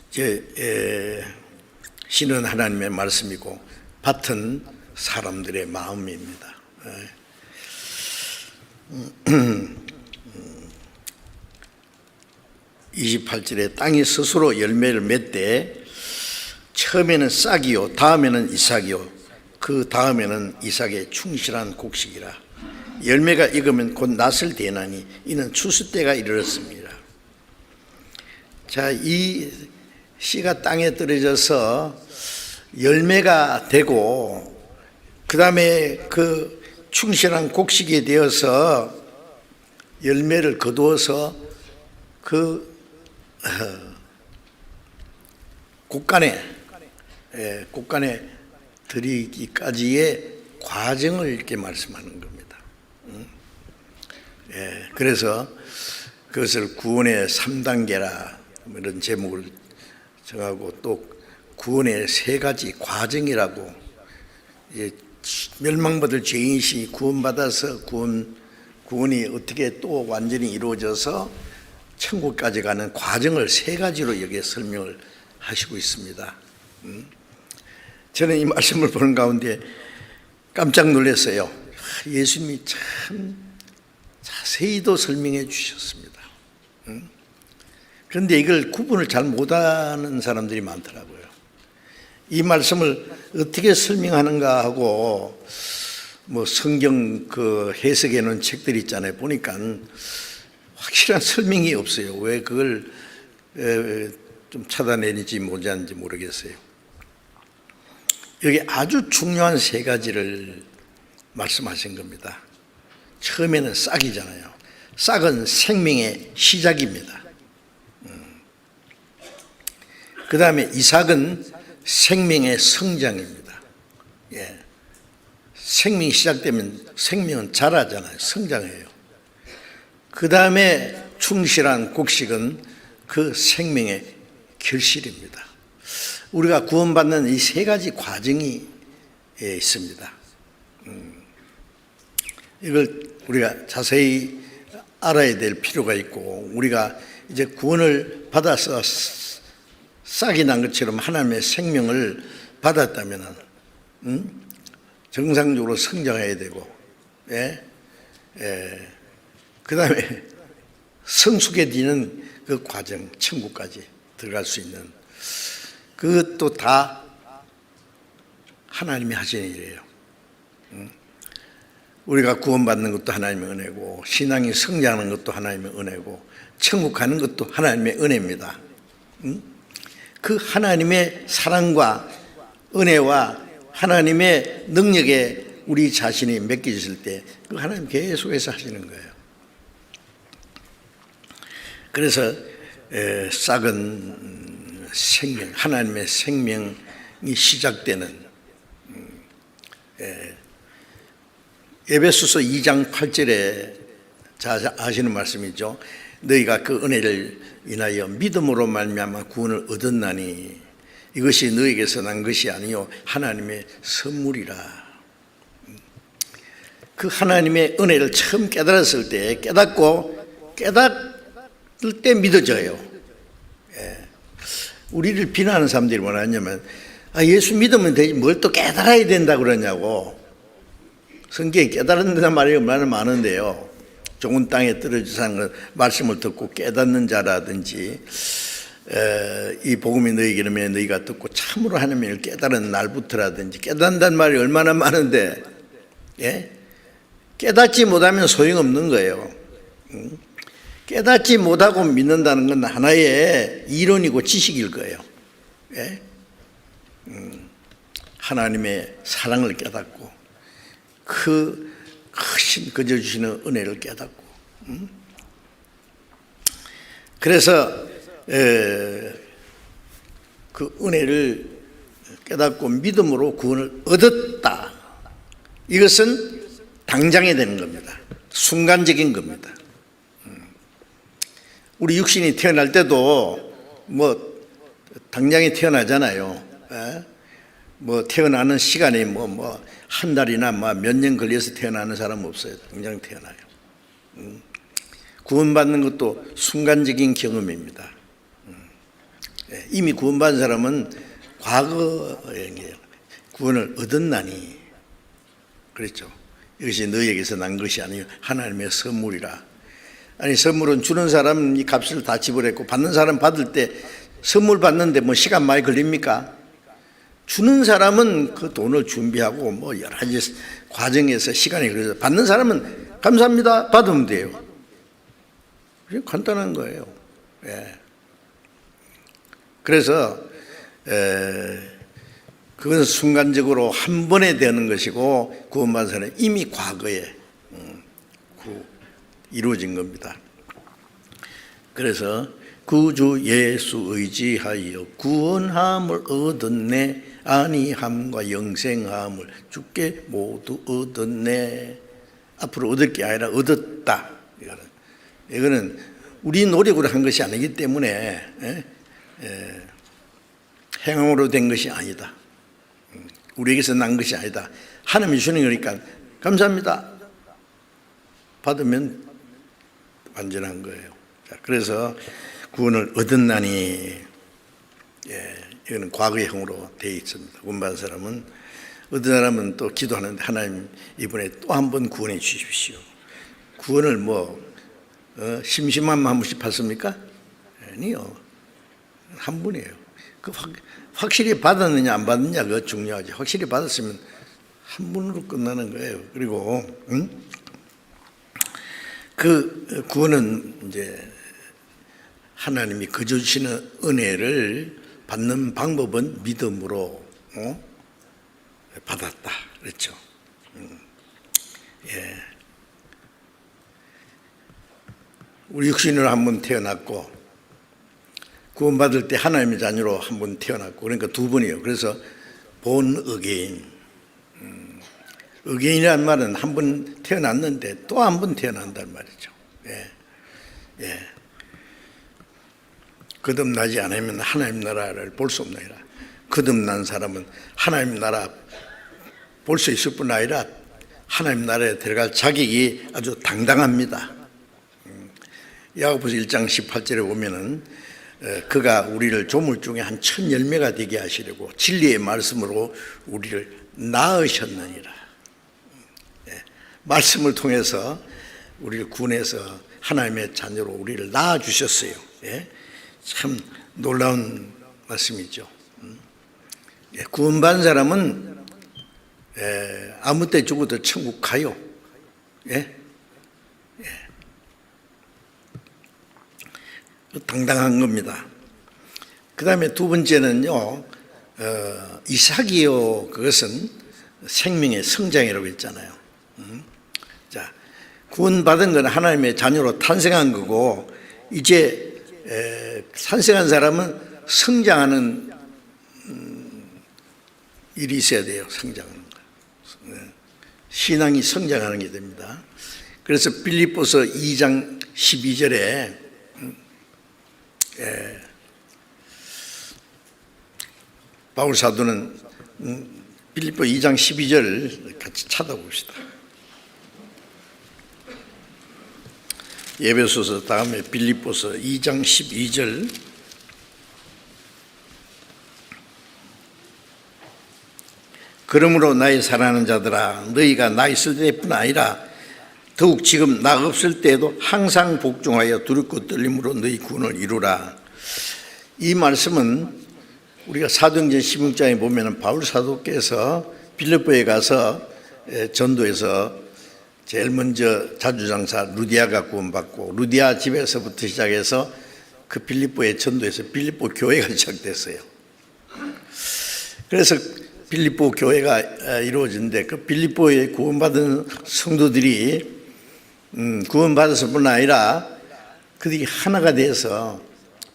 이제 신은 하나님의 말씀이고 밭은 사람들의 마음입니다. 28절에 땅이 스스로 열매를 맺되 처음에는 싹이요 다음에는 이삭이요 그 다음에는 이삭의 충실한 곡식이라. 열매가 익으면 곧 낫을 대나니 이는 추수 때가 이르렀습니다. 자, 이 씨가 땅에 떨어져서 열매가 되고 그 다음에 그 충실한 곡식이 되어서 열매를 거두어서 그 곳간에 들이기까지의 과정을 이렇게 말씀하는 겁니다. 그래서 그것을 구원의 3단계라 이런 제목을 정하고 또 구원의 3가지 과정이라고, 멸망받을 죄인이 구원받아서 구원이 어떻게 또 완전히 이루어져서 천국까지 가는 과정을 3가지로 여기에 설명을 하시고 있습니다. 저는 이 말씀을 보는 가운데 깜짝 놀랐어요. 예수님이 참 자세히도 설명해 주셨습니다. 그런데 이걸 구분을 잘 못하는 사람들이 많더라고요. 이 말씀을 어떻게 설명하는가 하고 뭐 성경 그 해석해 놓은 책들 있잖아요. 보니까 확실한 설명이 없어요. 왜 그걸 좀 찾아내는지 못하는지 모르겠어요. 여기 아주 중요한 3가지를 말씀하신 겁니다. 처음에는 싹이잖아요. 싹은 생명의 시작입니다. 그 다음에 이삭은 생명의 성장입니다. 생명이 시작되면 생명은 자라잖아요. 성장해요. 그 다음에 충실한 곡식은 그 생명의 결실입니다. 우리가 구원받는 이 3가지 과정이 있습니다. 이걸 우리가 자세히 알아야 될 필요가 있고, 우리가 이제 구원을 받아서 싹이 난 것처럼 하나님의 생명을 받았다면 정상적으로 성장해야 되고, 그 다음에 성숙해지는 그 과정, 천국까지 들어갈 수 있는, 그것도 다 하나님이 하시는 일이에요. 우리가 구원받는 것도 하나님의 은혜고, 신앙이 성장하는 것도 하나님의 은혜고, 천국 가는 것도 하나님의 은혜입니다. 그 하나님의 사랑과 은혜와 하나님의 능력에 우리 자신이 맡겨졌을 때 그 하나님 계속해서 하시는 거예요. 그래서 싹은 생명, 하나님의 생명이 시작되는, 에베소서 2장 8절에 잘 아시는 말씀이죠. 너희가 그 은혜를 인하여 믿음으로 말미암아 구원을 얻었나니 이것이 너희에게서 난 것이 아니요 하나님의 선물이라. 그 하나님의 은혜를 처음 깨달았을 때, 깨닫을 때 믿어져요. 우리를 비난하는 사람들이 뭐라 하냐면, 예수 믿으면 되지 뭘 또 깨달아야 된다 그러냐고. 성경에 깨달는다는 말이 얼마나 많은데요. 좋은 땅에 떨어져 사는 것, 말씀을 듣고 깨닫는 자라든지, 이 복음이 너희에게 이르면 너희가 듣고 참으로 하나님을 깨달은 날부터라든지, 깨닫는다는 말이 얼마나 많은데, 깨닫지 못하면 소용없는 거예요. 깨닫지 못하고 믿는다는 건 하나의 이론이고 지식일 거예요. 하나님의 사랑을 깨닫고 그 크신 그저 주시는 은혜를 깨닫고, 그래서 그 은혜를 깨닫고 믿음으로 구원을 얻었다. 이것은 당장에 되는 겁니다. 순간적인 겁니다. 우리 육신이 태어날 때도 뭐 당장에 태어나잖아요. 뭐 태어나는 시간이 뭐 한 달이나 몇 년 걸려서 태어나는 사람 없어요. 당장 태어나요. 구원받는 것도 순간적인 경험입니다. 이미 구원받은 사람은 과거에 구원을 얻었나니 그랬죠. 이것이 너희에게서 난 것이 아니요 하나님의 선물이라. 아니, 선물은 주는 사람이 값을 다 지불했고 받는 사람 받을 때 선물 받는데 뭐 시간 많이 걸립니까? 주는 사람은 그 돈을 준비하고 뭐 여러 가지 과정에서 시간이 걸려서, 받는 사람은 감사합니다 받으면 돼요. 간단한 거예요. 그래서 그것은 순간적으로 한 번에 되는 것이고, 구원받은 사람은 이미 과거에 이루어진 겁니다. 그래서 구주 예수 의지하여 구원함을 얻었네, 안위함과 영생함을 주께 모두 얻었네. 앞으로 얻을 게 아니라 얻었다. 이거는 우리 노력으로 한 것이 아니기 때문에 행함으로 된 것이 아니다. 우리에게서 난 것이 아니다. 하나님이 주는 거니까 감사합니다 받으면 완전한 거예요. 그래서 구원을 얻었나니, 이거는 과거의 형으로 되어 있습니다. 구원받은 사람은, 얻은 사람은 또 기도하는데 하나님 이번에 또 한 번 구원해 주십시오. 구원을 심심한 한 번씩 받습니까? 아니요, 한 번이에요. 그 확실히 받았느냐 안 받느냐 그거 중요하지. 확실히 받았으면 한 번으로 끝나는 거예요. 그리고 그 구원은 이제 하나님이 거저 주시는 은혜를 받는 방법은 믿음으로 받았다 그랬죠. 우리 육신으로 한번 태어났고, 구원받을 때 하나님의 자녀로 한번 태어났고, 그러니까 두 번이에요. 그래서 본 어게인. 어게인이라는 말은 한 번 태어났는데 또 한 번 태어난다는 말이죠. 거듭나지 않으면 하나님 나라를 볼 수 없느니라. 거듭난 사람은 하나님 나라 볼 수 있을 뿐 아니라 하나님 나라에 들어갈 자격이 아주 당당합니다. 야고보서 1장 18절에 보면은 그가 우리를 조물 중에 한 1000열매가 되게 하시려고 진리의 말씀으로 우리를 낳으셨느니라. 말씀을 통해서 우리를 구원해서 하나님의 자녀로 우리를 낳아주셨어요. 참 놀라운 말씀이죠. 구원받은 사람은 아무 때 죽어도 천국 가요. 당당한 겁니다. 그 다음에 두 번째는요, 이삭이요, 그것은 생명의 성장이라고 했잖아요. 자, 구원받은 건 하나님의 자녀로 탄생한 거고, 이제 탄생한 사람은 성장하는 일이 있어야 돼요. 성장하는 거. 신앙이 성장하는 게 됩니다. 그래서 빌립보서 2장 12절에 바울 사도는 빌립보 2장 12절 같이 찾아봅시다. 에베소서 다음에 빌립보서 2장 12절. 그러므로 나의 사랑하는 자들아, 너희가 나 있을 때뿐 아니라 더욱 지금 나 없을 때에도 항상 복종하여 두렵고 떨림으로 너희 구원을 이루라. 이 말씀은 우리가 사도행전 16장에 보면 바울 사도께서 빌립보에 가서 전도해서 제일 먼저 자주장사 루디아가 구원받고, 루디아 집에서부터 시작해서 그 빌립보의 전도에서 빌립보 교회가 시작됐어요. 그래서 빌립보 교회가 이루어진데, 그 빌립보에 구원받은 성도들이 구원받았을 뿐 아니라 그들이 하나가 돼서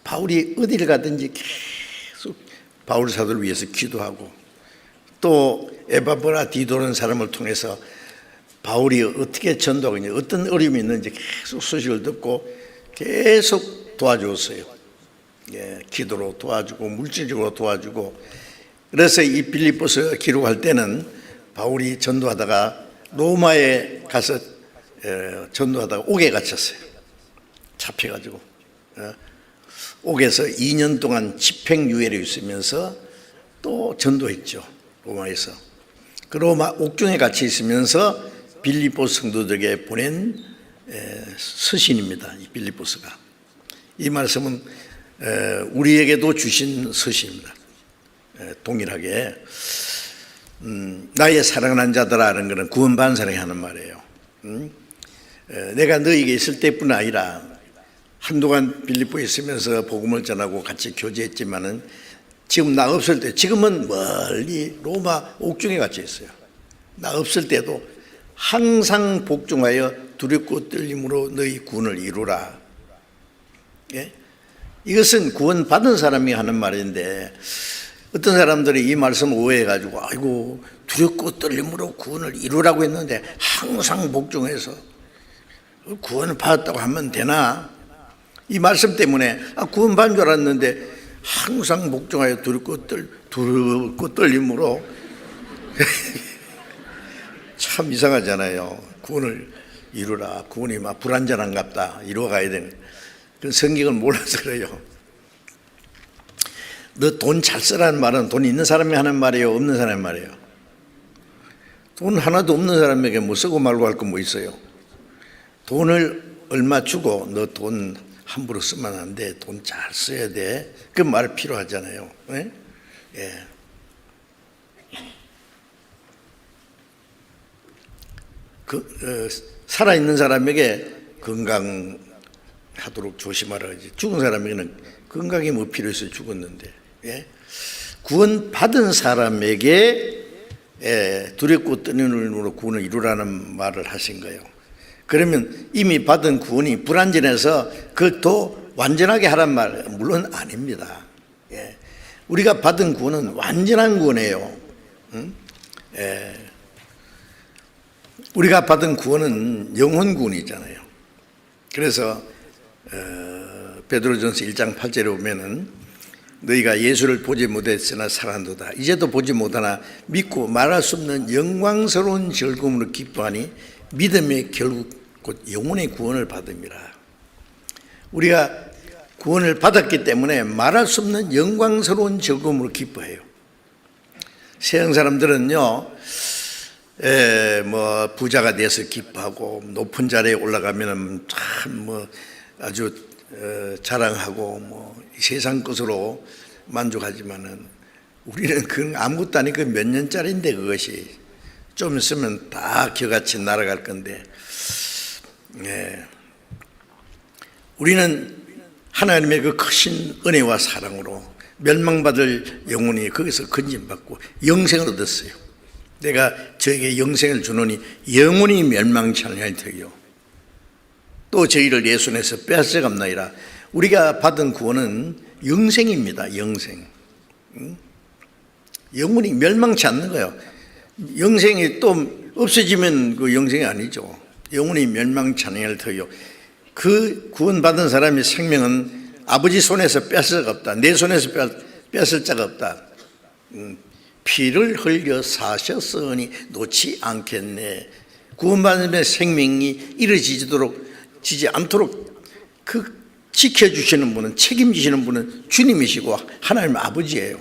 바울이 어디를 가든지 계속 바울 사도를 위해서 기도하고, 또 에바브라 디도라는 사람을 통해서 바울이 어떻게 전도하고 있는지, 어떤 어려움이 있는지 계속 소식을 듣고 계속 도와줬어요. 기도로 도와주고 물질적으로 도와주고. 그래서 이 빌립보서 기록할 때는 바울이 전도하다가 로마에 가서 전도하다가 옥에 갇혔어요. 잡혀가지고 옥에서 2년 동안 집행유예로 있으면서 또 전도했죠. 로마에서. 그 로마 옥중에 갇혀 있으면서 빌립보 성도들에게 보낸 서신입니다. 이 빌립보서가. 이 말씀은 우리에게도 주신 서신입니다. 동일하게 나의 사랑하는 자들아라는 것은 구원받은 사람이 하는 말이에요. 내가 너에게 있을 때뿐 아니라 한동안 빌립보에 있으면서 복음을 전하고 같이 교제했지만은 지금 나 없을 때, 지금은 멀리 로마 옥중에 갇혀 있어요. 나 없을 때도 항상 복종하여 두렵고 떨림으로 너희 구원을 이루라. 이것은 구원받은 사람이 하는 말인데, 어떤 사람들이 이 말씀을 오해해가지고 아이고 두렵고 떨림으로 구원을 이루라고 했는데 항상 복종해서 구원을 받았다고 하면 되나? 이 말씀 때문에 구원받은 줄 알았는데 항상 복종하여 두렵고 떨림으로 참 이상하잖아요. 구원을 이루라. 구원이 막 불완전한갑다. 이루어가야 되는. 그 성경을 몰라서 그래요. 너 돈 잘 쓰라는 말은 돈 있는 사람이 하는 말이에요, 없는 사람의 말이에요? 돈 하나도 없는 사람에게 뭐 쓰고 말고 할 거 뭐 있어요? 돈을 얼마 주고 너 돈 함부로 쓰면 안 돼. 돈 잘 써야 돼. 그 말 필요하잖아요. 네? 예. 살아있는 사람에게 건강하도록 조심하라 하지. 죽은 사람에게는 건강이 뭐 필요해서 죽었는데. 구원받은 사람에게 두렵고 떨림으로 구원을 이루라는 말을 하신 거예요. 그러면 이미 받은 구원이 불완전해서 그걸 더 완전하게 하란 말, 물론 아닙니다. 우리가 받은 구원은 완전한 구원이에요. 우리가 받은 구원은 영혼 구원이잖아요. 그래서 베드로전서 1장 8절에 보면은 너희가 예수를 보지 못했으나 사랑한도다. 이제도 보지 못하나 믿고 말할 수 없는 영광스러운 즐거움으로 기뻐하니 믿음의 결국 곧 영혼의 구원을 받음이라. 우리가 구원을 받았기 때문에 말할 수 없는 영광스러운 즐거움으로 기뻐해요. 세상 사람들은요, 뭐 부자가 돼서 기뻐하고 높은 자리에 올라가면은 참 뭐 아주 자랑하고 뭐 세상 것으로 만족하지만은 우리는 그건 아무것도 아니고 몇 년짜리인데 그것이 좀 있으면 다 겨같이 날아갈 건데, 우리는 하나님의 그 크신 은혜와 사랑으로 멸망받을 영혼이 거기서 건진받고 영생을 얻었어요. 내가 저에게 영생을 주노니 영원히 멸망치 않을 터이요 또 저희를 내 손에서 빼앗아갑나이다. 우리가 받은 구원은 영생입니다. 영생. 영혼이 멸망치 않는 거예요. 영생이 또 없어지면 그 영생이 아니죠. 영혼이 멸망치 않을 터이요 그 구원받은 사람의 생명은 아버지 손에서 뺏을 자가 없다. 내 손에서 뺏을 자가 없다. 피를 흘려 사셨으니 놓지 않겠네. 구원받은 생명이 이루어지도록 지지 않도록 그 지켜주시는 분은, 책임지시는 분은 주님이시고 하나님 아버지예요.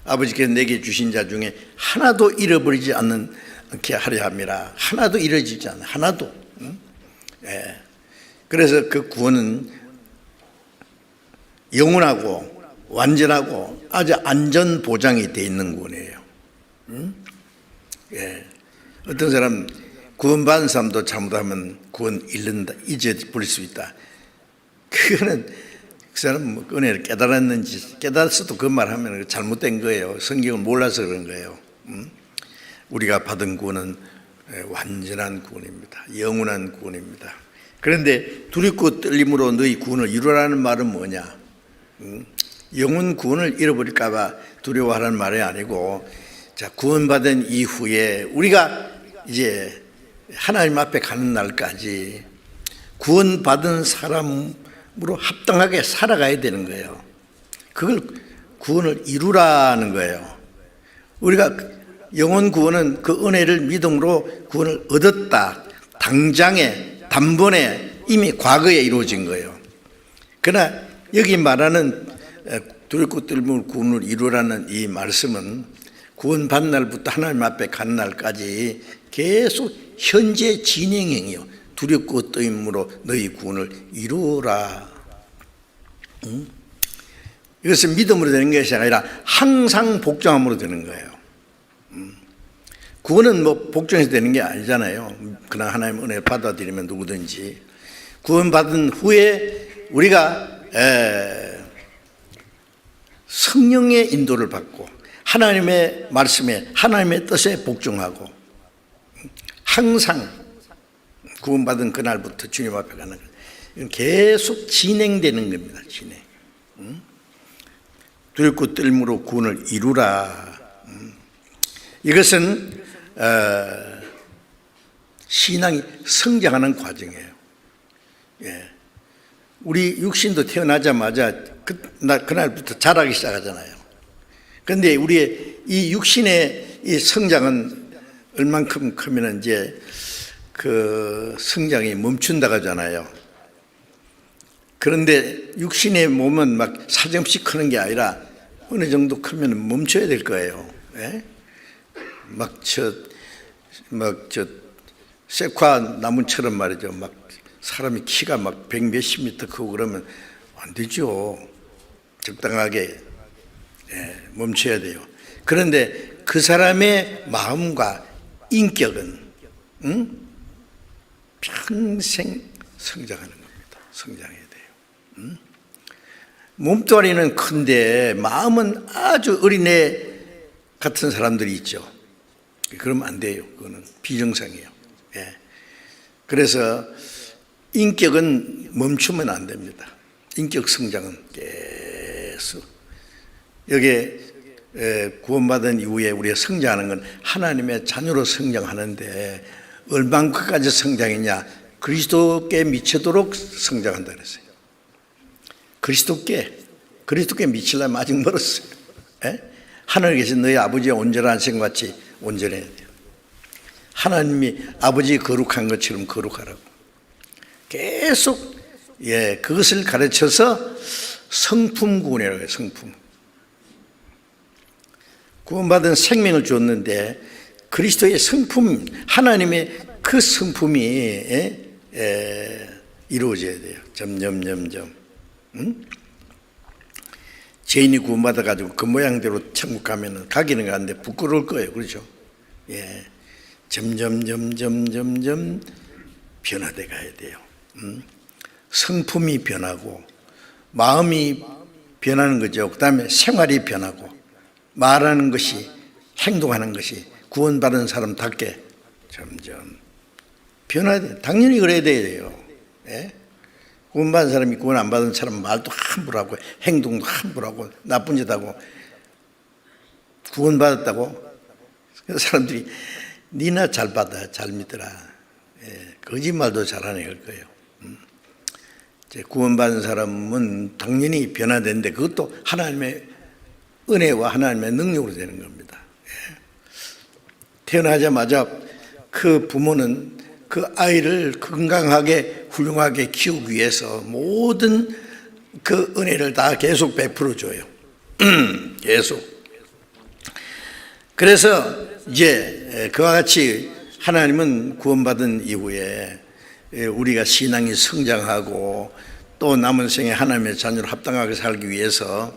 아버지께서 내게 주신 자 중에 하나도 잃어버리지 않게 하려 함이라. 하나도 잃어지지 않아. 하나도. 예. 그래서 그 구원은 영원하고 완전하고 아주 안전 보장이 되어 있는 구원이에요. 예. 어떤 사람 구원받은 사람도 잘못하면 구원 잃는다, 잊어버릴 수 있다. 그거는 그 사람 뭐 은혜를 깨달았는지, 깨달았어도 그 말하면 잘못된 거예요. 성경을 몰라서 그런 거예요. 우리가 받은 구원은 완전한 구원입니다. 영원한 구원입니다. 그런데 두렵고 떨림으로 너희 구원을 이루라는 말은 뭐냐? 영원 구원을 잃어버릴까 봐 두려워하라는 말이 아니고, 자, 구원받은 이후에 우리가 이제 하나님 앞에 가는 날까지 구원받은 사람으로 합당하게 살아가야 되는 거예요. 그걸 구원을 이루라는 거예요. 우리가 영원 구원은 그 은혜를 믿음으로 구원을 얻었다, 당장에 단번에 이미 과거에 이루어진 거예요. 그러나 여기 말하는 두렵고 떨림으로 구원을 이루라는 이 말씀은 구원받는 날부터 하나님 앞에 가는 날까지 계속 현재 진행형이요. 두렵고 떨림으로 너희 구원을 이루라. 이것은 믿음으로 되는 것이 아니라 항상 복종함으로 되는 거예요. 구원은 뭐 복종해서 되는 게 아니잖아요. 그러나 하나님의 은혜를 받아들이면 누구든지 구원받은 후에 우리가 성령의 인도를 받고 하나님의 말씀에, 하나님의 뜻에 복종하고 항상 구원받은 그날부터 주님 앞에 가는 거예요. 계속 진행되는 겁니다. 진행. 두렵고 떨림으로 구원을 이루라. 이것은 신앙이 성장하는 과정이에요. 예. 우리 육신도 태어나자마자 그날부터 자라기 시작하잖아요. 그런데 우리의 이 육신의 이 성장은 얼만큼 크면 이제 그 성장이 멈춘다고 하잖아요. 그런데 육신의 몸은 막 사정없이 크는 게 아니라 어느 정도 크면 멈춰야 될 거예요. 예? 세콰 나무처럼 말이죠. 막 사람이 키가 막 100몇십 미터 크고 그러면 안 되죠. 적당하게 멈춰야 돼요. 그런데 그 사람의 마음과 인격은 평생 성장하는 겁니다. 성장해야 돼요. 몸뚱아리는 큰데 마음은 아주 어린애 같은 사람들이 있죠. 그러면 안 돼요. 그거는 비정상이에요. 예. 그래서 인격은 멈추면 안 됩니다. 인격 성장은 계속. 여기에 구원받은 이후에 우리가 성장하는 건 하나님의 자녀로 성장하는데 얼만큼까지 성장했냐? 그리스도께 미치도록 성장한다 그랬어요. 그리스도께 미치려면 아직 멀었어요. 예? 하늘에 계신 너희 아버지의 온전한 생같이 온전해야 돼요. 하나님이 아버지 거룩한 것처럼 거룩하라고. 계속 그것을 가르쳐서 성품 구원이라고 해요. 성품. 구원받은 생명을 줬는데 그리스도의 성품, 하나님의 그 성품이 이루어져야 돼요. 점점점점. 죄인이 구원받아가지고 그 모양대로 천국 가면은 가기는 가는데 부끄러울 거예요. 그렇죠? 예. 점점 변화돼 가야 돼요. 성품이 변하고 마음이 변하는 거죠. 그 다음에 생활이 변하고 말하는 것이, 행동하는 것이 구원받은 사람답게 점점 변화야 돼요. 당연히 그래야 돼요. 예? 구원받은 사람이 구원 안 받은 사람은 말도 함부로 하고 행동도 함부로 하고 나쁜 짓 하고 구원받았다고 그래서 사람들이 니나 잘 받아, 잘 믿더라. 거짓말도 잘하네 그럴 거예요. 구원받은 사람은 당연히 변화되는데 그것도 하나님의 은혜와 하나님의 능력으로 되는 겁니다. 태어나자마자 그 부모는 그 아이를 건강하게 훌륭하게 키우기 위해서 모든 그 은혜를 다 계속 베풀어 줘요. 계속. 그래서 이제 그와 같이 하나님은 구원받은 이후에 우리가 신앙이 성장하고 또 남은 생에 하나님의 자녀로 합당하게 살기 위해서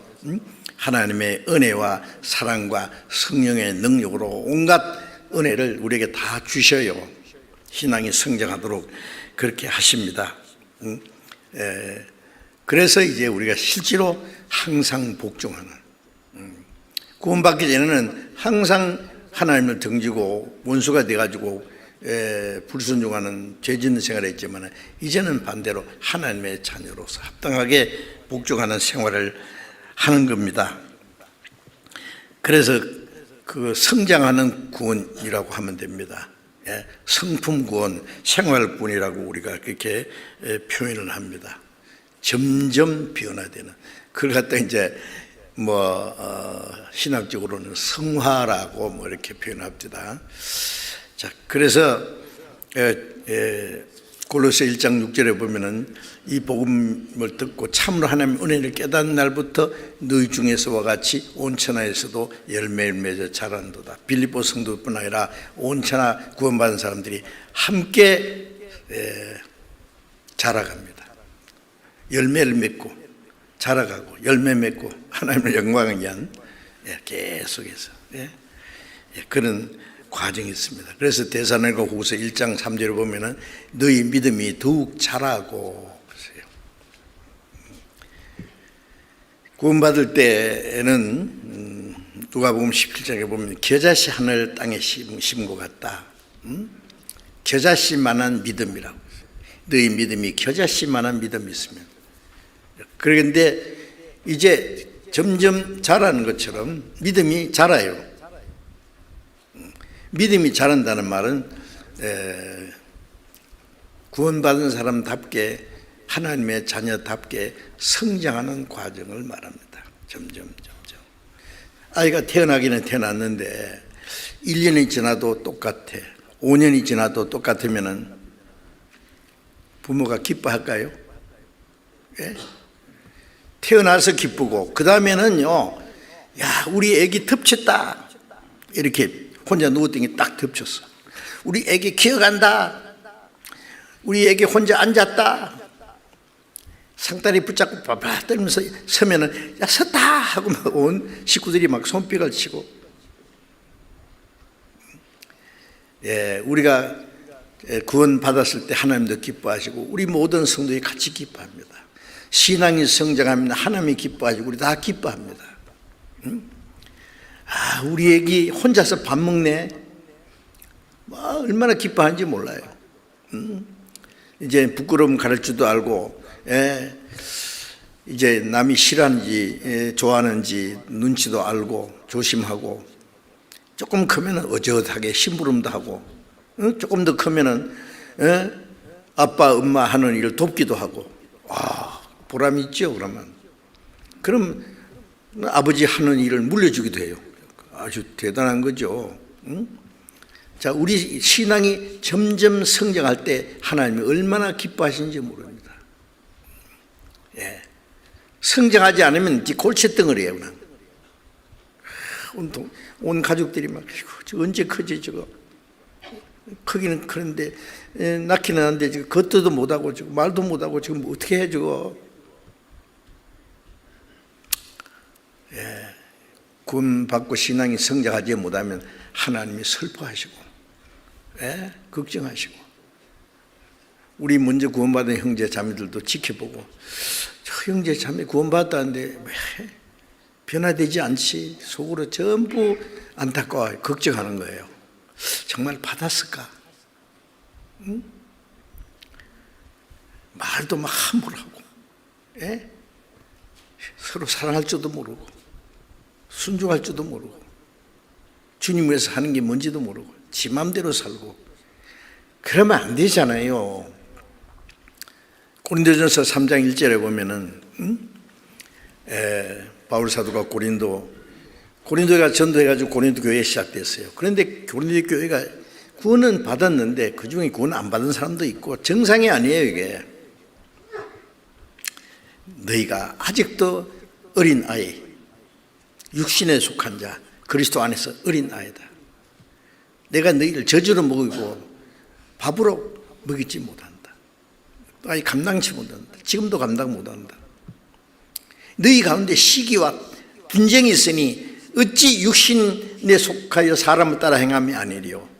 하나님의 은혜와 사랑과 성령의 능력으로 온갖 은혜를 우리에게 다 주셔요. 신앙이 성장하도록 그렇게 하십니다. 그래서 이제 우리가 실제로 항상 복종하는, 구원받기 전에는 항상 하나님을 등지고 원수가 돼가지고 불순종하는 죄 짓는 생활을 했지만 이제는 반대로 하나님의 자녀로서 합당하게 복종하는 생활을 하는 겁니다. 그래서 그 성장하는 구원이라고 하면 됩니다. 성품 구원, 생활 구원이라고 우리가 그렇게 표현을 합니다. 점점 변화되는, 그걸 갖다 이제 신학적으로는 성화라고 이렇게 표현합니다. 자, 그래서 골로새 1장 6절에 보면은 이 복음을 듣고 참으로 하나님의 은혜를 깨닫는 날부터 너희 중에서와 같이 온 천하에서도 열매를 맺어 자란도다. 빌립보 성도뿐 아니라 온 천하 구원받은 사람들이 함께 자라갑니다. 열매를 맺고 자라가고 열매 맺고 하나님의 영광을 위한 계속해서 그런 과정이 있습니다. 그래서 데살로니가 후서 1장 3절에 보면은 너희 믿음이 더욱 자라고 그러세요. 구원받을 때에는 누가복음 17장에 보면 겨자씨 하늘 땅에 심은 것 같다. 겨자씨만한 믿음이라고. 너희 믿음이 겨자씨만한 믿음이 있으면. 그런데 이제 점점 자라는 것처럼 믿음이 자라요. 믿음이 자란다는 말은 구원받은 사람답게 하나님의 자녀답게 성장하는 과정을 말합니다. 점점. 아이가 태어나기는 태어났는데 1년이 지나도 똑같아. 5년이 지나도 똑같으면 부모가 기뻐할까요? 예? 태어나서 기쁘고 그 다음에는요, 야, 우리 애기 덮쳤다 이렇게 혼자 누웠더니 딱 덮쳤어. 우리 애기 기어간다. 우리 애기 혼자 앉았다. 상다리 붙잡고 빠빠 떨면서 서면은 야 섰다 하고 막 온 식구들이 막 손뼉을 치고. 우리가 구원 받았을 때 하나님도 기뻐하시고 우리 모든 성도들이 같이 기뻐합니다. 신앙이 성장하면 하나님이 기뻐하시고 우리 다 기뻐합니다. 우리 애기 혼자서 밥 먹네. 얼마나 기뻐하는지 몰라요. 이제 부끄러움 가릴 줄도 알고, 이제 남이 싫어하는지 좋아하는지 눈치도 알고 조심하고, 조금 크면 어젓하게 심부름도 하고, 조금 더 크면은 아빠 엄마 하는 일을 돕기도 하고. 보람이 있죠. 그럼 아버지 하는 일을 물려주기도 해요. 아주 대단한 거죠. 자, 우리 신앙이 점점 성장할 때 하나님이 얼마나 기뻐하시는지 모릅니다. 성장하지 않으면 골칫덩어리예요. 온 가족들이 막 저 언제 크지 저거. 크기는 크는데 낳기는 하는데 지금 걷지도 못하고 지금 말도 못하고 지금 어떻게 해 저거. 구원받고 신앙이 성장하지 못하면 하나님이 슬퍼하시고 걱정하시고 우리 먼저 구원받은 형제 자매들도 지켜보고 저 형제 자매 구원받았다는데 왜 변화되지 않지? 속으로 전부 안타까워 걱정하는 거예요. 정말 받았을까? 말도 막 함부로 하고 서로 사랑할 줄도 모르고 순종할 줄도 모르고 주님 위해서 하는 게 뭔지도 모르고 지 맘대로 살고 그러면 안 되잖아요. 고린도전서 3장 1절에 보면은 바울 사도가 고린도가 전도해가지고 고린도 교회 시작됐어요. 그런데 고린도 교회가 구원은 받았는데 그중에 구원 안 받은 사람도 있고 정상이 아니에요. 이게 너희가 아직도 어린 아이, 육신에 속한 자, 그리스도 안에서 어린 아이다. 내가 너희를 저주로 먹이고 밥으로 먹이지 못한다. 아예 감당치 못한다. 지금도 감당 못한다. 너희 가운데 시기와 분쟁이 있으니 어찌 육신에 속하여 사람을 따라 행함이 아니리요.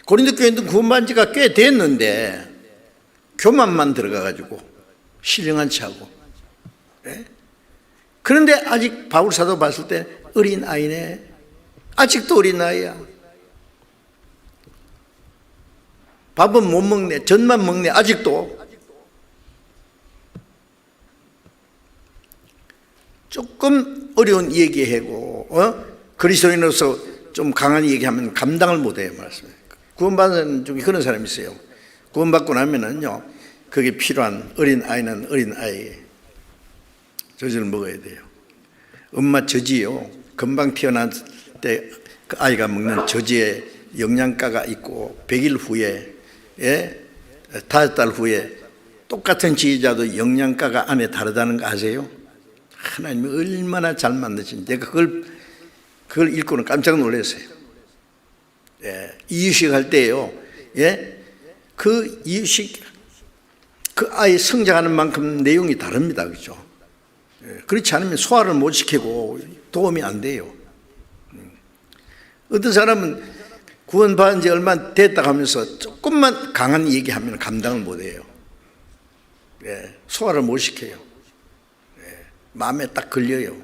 고린도 교회는 구원받은 지가 꽤 됐는데 교만만 들어가가지고 신령한 척하고, 그런데 아직 바울 사도 봤을 때 어린 아이네. 아직도 어린 아이야. 밥은 못 먹네. 젖만 먹네. 아직도. 조금 어려운 얘기하고 그리스도인으로서 좀 강한 얘기하면 감당을 못해요. 말씀해요. 구원받은 중에 그런 사람이 있어요. 구원받고 나면은요, 그게 필요한 어린 아이는 어린 아이 젖을 먹어야 돼요. 엄마 젖이요, 금방 태어날 때 그 아이가 먹는 젖에 영양가가 있고 100일 후에 5달 후에 똑같은 지휘자도 영양가가 안에 다르다는 거 아세요? 하나님이 얼마나 잘 만드신지 제가 그걸 읽고는 깜짝 놀랐어요. 이유식 할 때요, 그 이유식 그 아이 성장하는 만큼 내용이 다릅니다. 그렇죠? 그렇지 않으면 소화를 못 시키고 도움이 안 돼요. 어떤 사람은 구원받은 지 얼마 됐다 하면서 조금만 강한 얘기하면 감당을 못 해요. 소화를 못 시켜요. 마음에 딱 걸려요.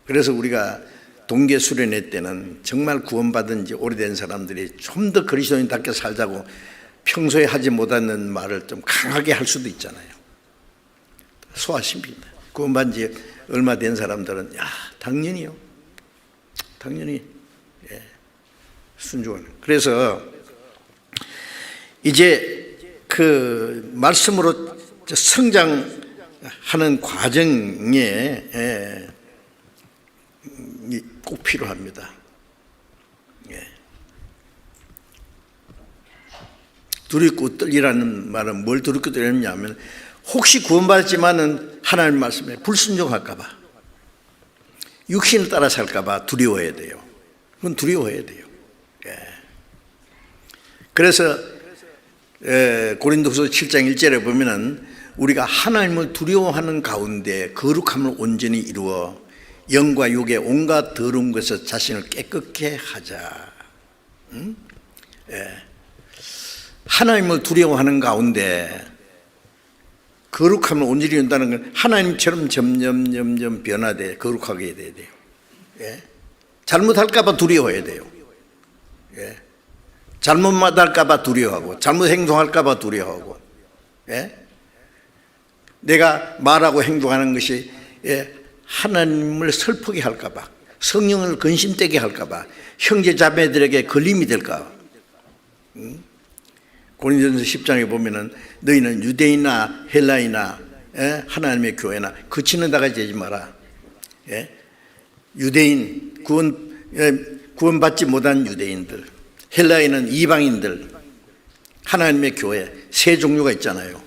그래서 우리가 동계 수련회 때는 정말 구원받은 지 오래된 사람들이 좀 더 그리스도인답게 살자고 평소에 하지 못하는 말을 좀 강하게 할 수도 있잖아요. 소화시킵니다. 구원받은 지 얼마 된 사람들은 당연히요. 당연히 순종하는. 그래서 이제 그 말씀으로 성장하는 과정에 꼭 필요합니다. 두렵고 떨리라는 말은 뭘 두렵고 떨리냐면 혹시 구원받았지만은 하나님 말씀에 불순종할까 봐, 육신을 따라 살까 봐 두려워해야 돼요. 그건 두려워해야 돼요. 그래서 고린도후서 7장 1절에 보면은 우리가 하나님을 두려워하는 가운데 거룩함을 온전히 이루어 영과 육의 온갖 더러운 것에서 자신을 깨끗게 하자. 하나님을 두려워하는 가운데 거룩함을 온전히 이룬다는 건 하나님처럼 점점 변화돼 거룩하게 돼야 돼요. 잘못할까 봐 두려워해야 돼요. 잘못만 할까 봐 두려워하고, 잘못 행동할까 봐 두려워하고, 내가 말하고 행동하는 것이 하나님을 슬프게 할까 봐, 성령을 근심되게 할까 봐, 형제 자매들에게 걸림이 될까 봐. 고린도전서 10장에 보면은 너희는 유대인이나 헬라이나 하나님의 교회나 그치는 데가 되지 마라. 유대인, 구원받지 못한 유대인들, 헬라인은 이방인들, 하나님의 교회 세 종류가 있잖아요.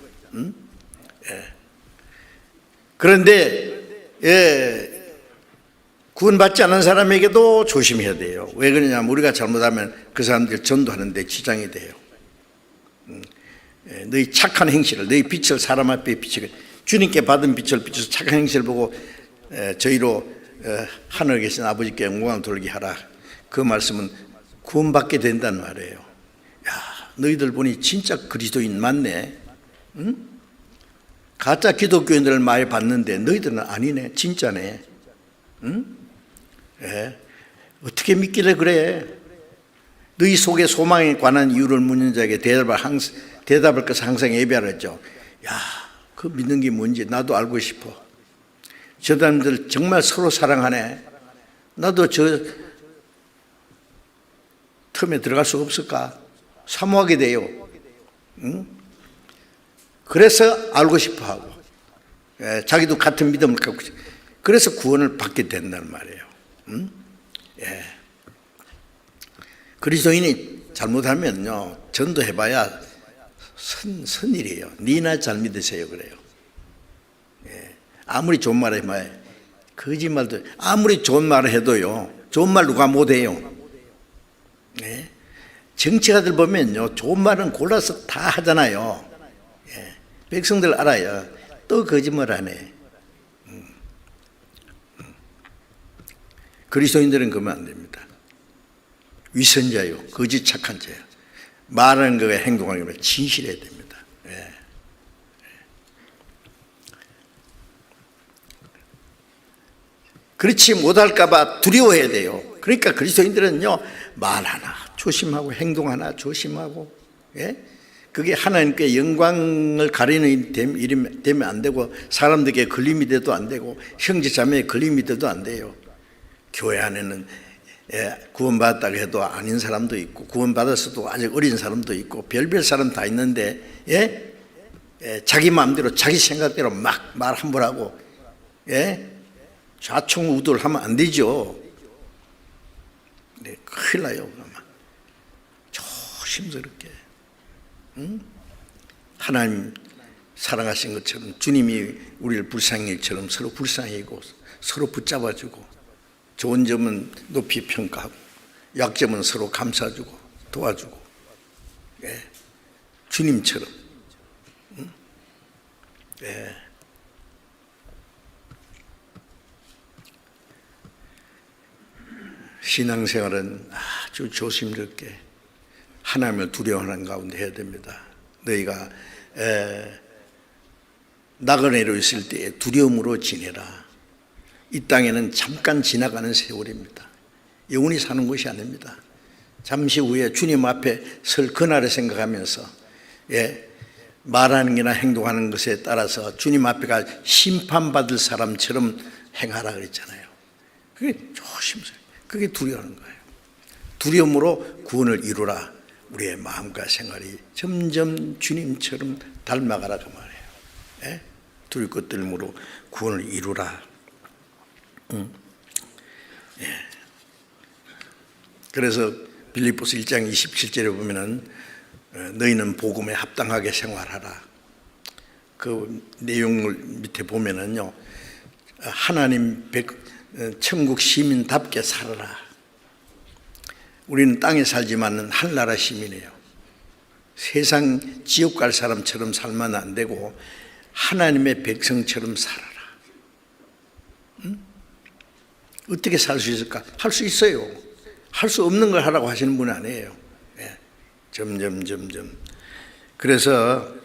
그런데 구원받지 않은 사람에게도 조심해야 돼요. 왜 그러냐면 우리가 잘못하면 그 사람들 전도하는 데 지장이 돼요. 너희 착한 행실을, 너희 빛을 사람 앞에 비추게, 주님께 받은 빛을 비춰서 착한 행실을 보고 저희로 하늘에 계신 아버지께 영광을 돌게 하라. 그 말씀은 구원받게 된다는 말이에요. 야, 너희들 보니 진짜 그리스도인 맞네. 응? 가짜 기독교인들을 많이 봤는데 너희들은 아니네. 진짜네. 응? 어떻게 믿기래 그래? 너희 속에 소망에 관한 이유를 묻는 자에게 대답할 것을 항상 예비하라 했죠. 야, 그 믿는 게 뭔지 나도 알고 싶어. 저 사람들 정말 서로 사랑하네. 나도 저 틈에 들어갈 수 없을까? 사모하게 돼요. 응? 그래서 알고 싶어 하고, 자기도 같은 믿음을 갖고, 그래서 구원을 받게 된다는 말이에요. 응? 그리스도인이 잘못하면요, 전도해봐야 선일이에요. 니나 잘 믿으세요 그래요. 예. 아무리 좋은 말 해봐야 거짓말도, 아무리 좋은 말을 해도요, 좋은 말 누가 못해요. 예. 정치가들 보면요, 좋은 말은 골라서 다 하잖아요. 예. 백성들 알아요. 또 거짓말 안 해. 그리스도인들은 그러면 안 됩니다. 위선자요, 거짓 착한 자요. 말하는 거에 행동하는 거에 진실해야 됩니다. 예. 그렇지 못할까 봐 두려워해야 돼요. 그러니까 그리스도인들은요, 말 하나 조심하고 행동 하나 조심하고, 예? 그게 하나님께 영광을 가리는 일이 되면 안 되고, 사람들에게 걸림이 돼도 안 되고, 형제 자매에 걸림이 돼도 안 돼요. 교회 안에는 구원받았다고 해도 아닌 사람도 있고, 구원받았어도 아직 어린 사람도 있고, 별별 사람 다 있는데, 자기 마음대로 자기 생각대로 막 말 함부로 하고, 좌충우돌 하면 안 되죠. 네, 큰일 나요. 그러면 조심스럽게, 하나님 사랑하신 것처럼 주님이 우리를 불쌍히 일처럼 서로 불쌍히고 서로 붙잡아주고, 좋은 점은 높이 평가하고 약점은 서로 감싸주고 도와주고, 주님처럼. 신앙생활은 아주 조심스럽게 하나님을 두려워하는 가운데 해야 됩니다. 너희가 나그네로 있을 때 두려움으로 지내라. 이 땅에는 잠깐 지나가는 세월입니다. 영원히 사는 것이 아닙니다. 잠시 후에 주님 앞에 설 그날을 생각하면서 말하는 게나 행동하는 것에 따라서 주님 앞에가 심판받을 사람처럼 행하라 그랬잖아요. 그게 조심스러워요. 그게 두려워하는 거예요. 두려움으로 구원을 이루라. 우리의 마음과 생활이 점점 주님처럼 닮아가라 그 말이에요. 두려울 것 들므로 구원을 이루라. 그래서 빌립보서 1장 27절에 보면은 너희는 복음에 합당하게 생활하라. 그 내용을 밑에 보면은요, 하나님 천국 시민답게 살아라. 우리는 땅에 살지만은 하늘나라 시민이에요. 세상 지옥 갈 사람처럼 살면 안 되고 하나님의 백성처럼 살아라. 어떻게 살 수 있을까? 할 수 있어요. 할 수 없는 걸 하라고 하시는 분은 아니에요. 점점. 그래서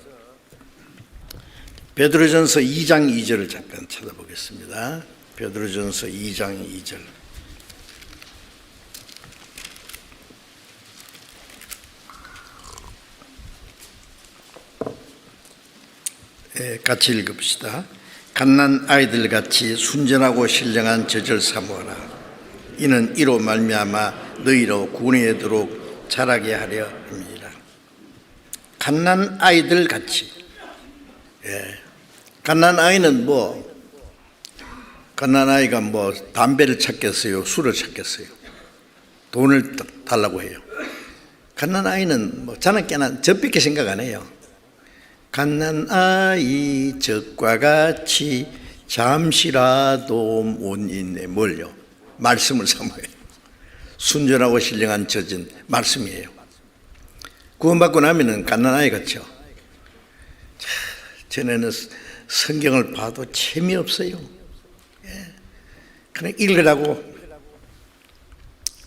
베드로전서 2장 2절을 잠깐 찾아보겠습니다. 베드로전서 2장 2절. 같이 읽읍시다. 갓난 아이들같이 순전하고 신령한 젖을 사모하라. 이는 이로 말미암아 너희로 구원에 이르도록 자라게 하려 합니다. 갓난 아이들같이. 갓난 아이는 갓난 아이가 담배를 찾겠어요? 술을 찾겠어요? 돈을 달라고 해요. 갓난 아이는 자나 깨나 젖밖에 생각 안 해요. 갓난 아이 젖과 같이 잠시라도 못 있네. 뭘요? 말씀을 삼아요. 순전하고 신령한 젖은 말씀이에요. 구원받고 나면은 갓난 아이 같죠. 전에는 성경을 봐도 재미없어요. 그냥 읽으라고.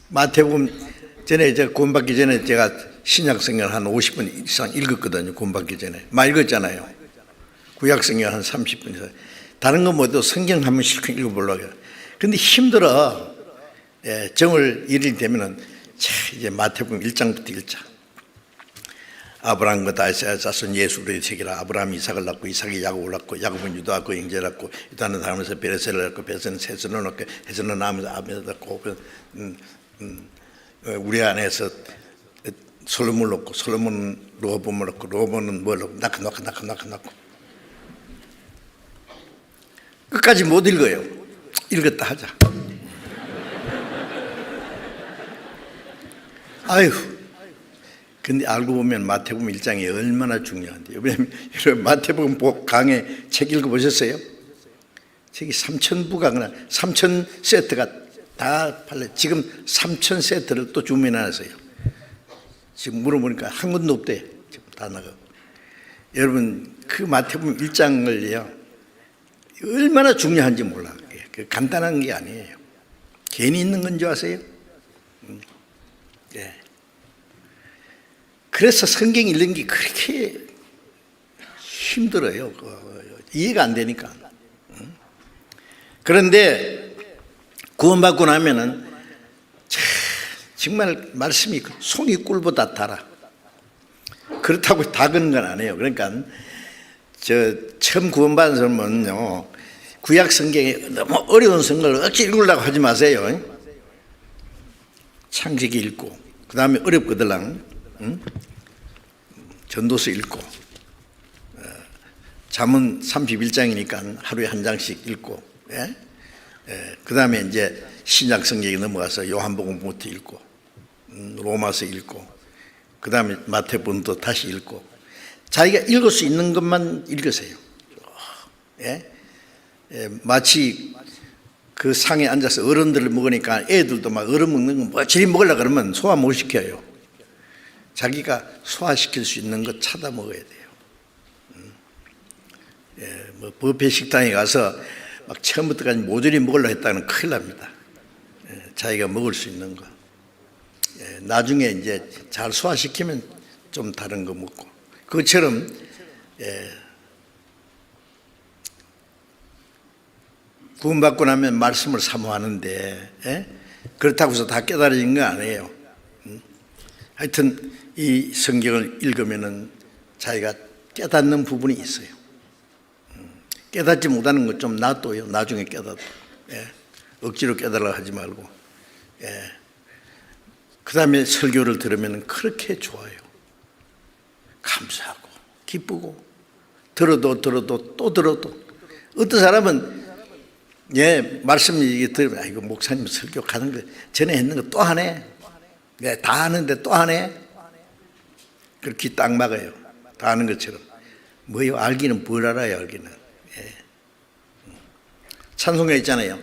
마태복음 전에 구원받기 전에 제가 신약성경 한 50분 이상 읽었거든요. 구원받기 전에 많이 읽었잖아요. 구약성경 한 30분 이상. 다른 거 뭐도 성경 한번 실컷 읽어보려고 해요. 근데 힘들어. 정월 1일 되면은 이제 마태복음 1장부터 1장. 아브라함과 다윗의 자손 예수를 새기라. 아브라함이 이삭을 낳고 이삭이 야곱을 낳고 야곱은 유다와 그 형제를 낳고 유다는 다음에서 베레스를 낳고 베레스는 셋을 낳고 셋을 낳으면서 아벨을 낳고 우리 안에서 솔로몬을 낳고 솔로몬은 로보을 낳고 로보는 뭘 낳고 낳고 끝까지 못 읽어요. 읽었다 하자. 아유, 근데 알고 보면 마태복음 1장이 얼마나 중요한데요. 왜냐하면 여러분 마태복음 강의 책 읽어보셨어요? 저기 3,000부가 3,000세트가 다 팔려. 지금 3,000세트를 또 주문해놨어요. 지금 물어보니까 한 군도 없대. 지금 다 나가고. 여러분 그 마태복음 1장을요 얼마나 중요한지 몰라. 그 간단한 게 아니에요. 괜히 있는 건 줄 아세요? 예. 그래서 성경 읽는 게 그렇게 힘들어요. 이해가 안 되니까. 그런데 구원받고 나면은 정말 말씀이 송이 꿀보다 달아. 그렇다고 닭은 건 아니에요. 그러니까 처음 구원받은 사람은요 구약 성경에 너무 어려운 성경을 어찌 읽으려고 하지 마세요. 창세기 읽고 그 다음에 어렵거들랑 전도서 읽고 잠언 31장이니까 하루에 한 장씩 읽고 그 다음에 이제 신약 성경에 넘어가서 요한복음부터 읽고 로마서 읽고 그 다음에 마태복음도 다시 읽고 자기가 읽을 수 있는 것만 읽으세요. 마치 그 상에 앉아서 어른들을 먹으니까 애들도 막 얼음 먹는 거 뭐 저리 먹으려고 그러면 소화 못 시켜요. 자기가 소화시킬 수 있는 거 찾아 먹어야 돼요. 뭐 뷔페 식당에 가서 막 처음부터까지 모조리 먹으려고 했다는 큰일 납니다. 자기가 먹을 수 있는 거. 나중에 이제 잘 소화시키면 좀 다른 거 먹고. 그것처럼 구원받고 나면 말씀을 사모하는데 그렇다고 해서 다 깨달아진 거 아니에요. 하여튼 이 성경을 읽으면은 자기가 깨닫는 부분이 있어요. 깨닫지 못하는 것 좀 놔둬요. 나중에 깨닫고. 억지로 깨달으려고 하지 말고. 그 다음에 설교를 들으면 그렇게 좋아요. 감사하고 기쁘고 들어도 또 들어도 어떤 사람은 말씀 들으면 이거 목사님 설교 가는 거 전에 했는 거 또 하네. 다 하는데 또 하네. 그렇게 딱 막아요. 다 아는 것처럼. 뭐요? 알기는 뭘 알아요? 알기는. 찬송가 있잖아요.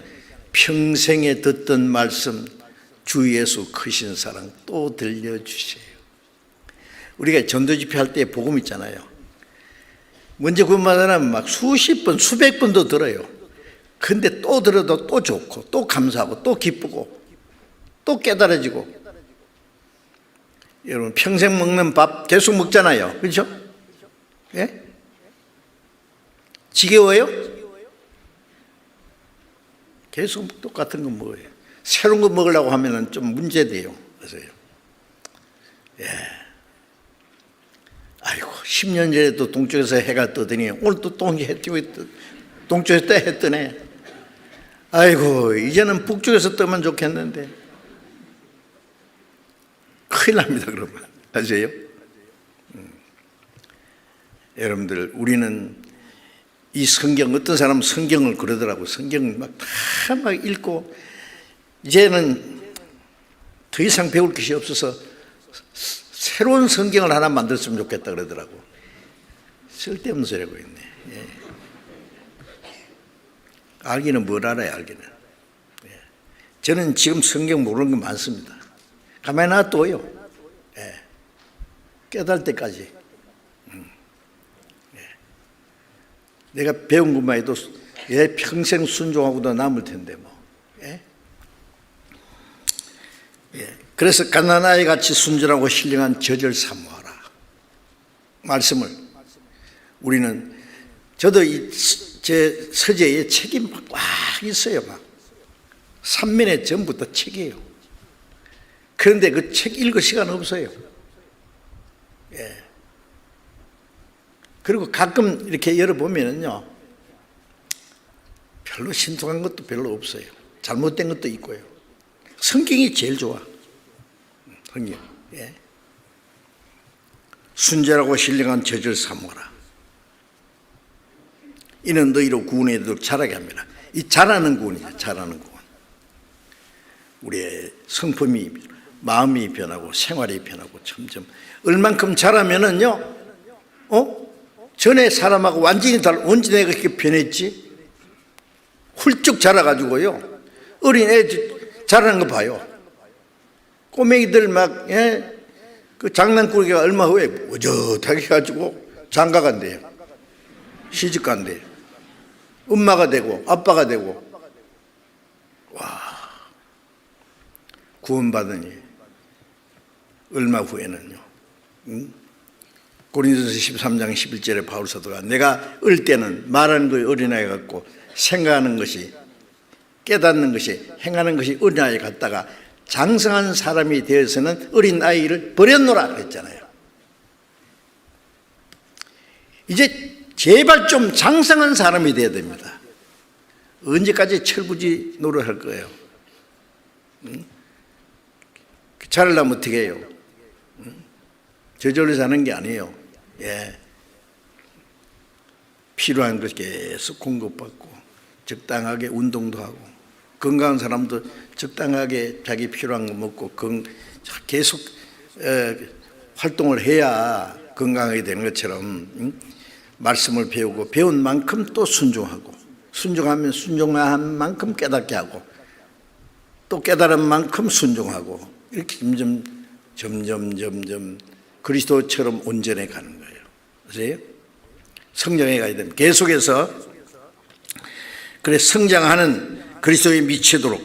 평생에 듣던 말씀 주 예수 크신 사랑 또 들려주세요. 우리가 전도집회 할 때 복음 있잖아요. 먼저 구원받은 사람은 막 수십 번 수백 번도 들어요. 근데 또 들어도 또 좋고 또 감사하고 또 기쁘고 또 깨달아지고. 여러분 평생 먹는 밥 계속 먹잖아요. 그렇죠? 지겨워요? 계속 똑같은 거 먹어요. 새로운 거 먹으려고 하면 좀 문제돼요. 그래서요. 아이고 10년 전에도 동쪽에서 해가 뜨더니 오늘 또 해 뜨고 동쪽에서 해 뜨네. 아이고 이제는 북쪽에서 뜨면 좋겠는데 큰일 납니다. 그러면 아세요? 여러분들 우리는 이 성경 어떤 사람은 성경을 그러더라고. 성경을 막 다 막 읽고 이제는 더 이상 배울 것이 없어서 새로운 성경을 하나 만들었으면 좋겠다 그러더라고. 쓸데없는 소리하고 있네. 알기는 뭘 알아요? 알기는. 저는 지금 성경 모르는 게 많습니다. 가만히 놔둬요. 깨달을 때까지. 내가 배운 것만 해도 평생 순종하고도 남을 텐데 뭐. 그래서 갓난아이 같이 순전하고 신령한 젖을 사모하라. 말씀을 우리는 저도 제 서재에 책이 막 있어요. 막 3면에 전부 다 책이에요. 그런데 그 책 읽을 시간 없어요. 그리고 가끔 이렇게 열어보면요 별로 신통한 것도 별로 없어요. 잘못된 것도 있고요. 성경이 제일 좋아. 성경. 순전하고 신령한 젖을 사모하라. 이는 너희로 구원에 이르도록 자라게 합니다. 이 자라는 구원이죠. 자라는 구원. 우리의 성품이 마음이 변하고 생활이 변하고 점점 얼만큼 자라면은요, 전에 사람하고 완전히 언제 내가 그렇게 변했지? 훌쩍 자라가지고요, 어린 애 자라는 거 봐요. 꼬맹이들 막, 그 장난꾸러기가 얼마 후에 어젓하게 해가지고 장가 간대요. 시집 간대요. 엄마가 되고 아빠가 되고. 와, 구원받으니 얼마 후에는요, 고린도서 13장 11절에 바울 사도가 내가 어릴 때는 말하는 것이 어린아이 같고 생각하는 것이, 깨닫는 것이, 행하는 것이 어린아이 같다가 장성한 사람이 되어서는 어린아이를 버렸노라 그랬잖아요. 이제 제발 좀 장성한 사람이 되어야 됩니다. 언제까지 철부지 노릇할 거예요? 잘하려면 어떻게 해요? 저절로 사는 게 아니에요. 필요한 것 계속 공급받고, 적당하게 운동도 하고, 건강한 사람도 적당하게 자기 필요한 거 먹고 계속 활동을 해야 건강하게 되는 것처럼, 말씀을 배우고 배운 만큼 또 순종하고, 순종하면 순종한 만큼 깨닫게 하고, 또 깨달은 만큼 순종하고, 이렇게 점점 그리스도처럼 온전해 가는 거예요. 그래서 성장해 가야 됩니다. 계속해서. 그래, 성장하는 그리스도에 미치도록,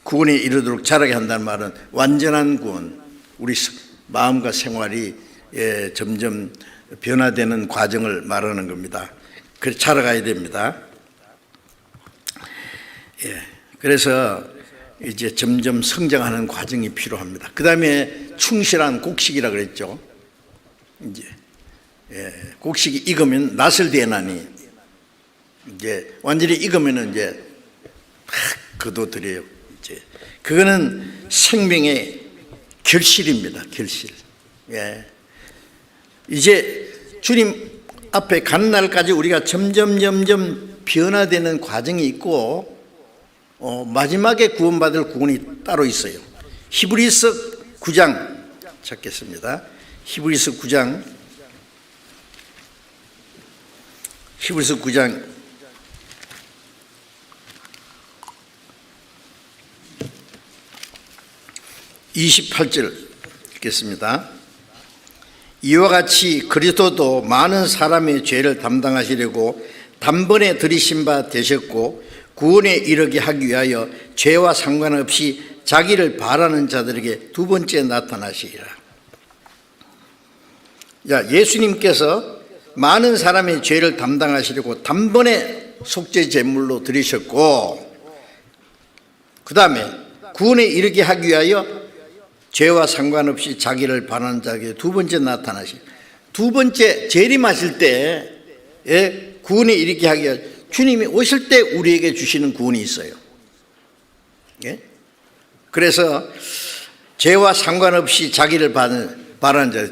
구원에 이르도록 자라게 한다는 말은 완전한 구원, 우리 마음과 생활이 점점 변화되는 과정을 말하는 겁니다. 그래서 자라가야 됩니다. 그래서 이제 점점 성장하는 과정이 필요합니다. 그 다음에 충실한 곡식이라 그랬죠. 이제 곡식이 익으면 낫을 대나니, 이제 완전히 익으면은 이제 거둬들여요. 이제 그거는 생명의 결실입니다. 결실. 이제 주님 앞에 가는 날까지 우리가 점점 변화되는 과정이 있고, 마지막에 구원받을 구원이 따로 있어요. 히브리서 9장 찾겠습니다. 히브리서 9장 28절 읽겠습니다. 이와 같이 그리스도도 많은 사람의 죄를 담당하시려고 단번에 들이신 바 되셨고, 구원에 이르게 하기 위하여 죄와 상관없이 자기를 바라는 자들에게 두 번째 나타나시리라. 예수님께서 많은 사람의 죄를 담당하시려고 단번에 속죄 제물로 들이셨고, 그 다음에 구원에 이르게 하기 위하여 죄와 상관없이 자기를 바라는 자에게 두 번째 나타나시리라. 두 번째 재림하실 때 구원에 이르게 하기 위하여 주님이 오실 때 우리에게 주시는 구원이 있어요. 그래서 죄와 상관없이 자기를 바라는 자,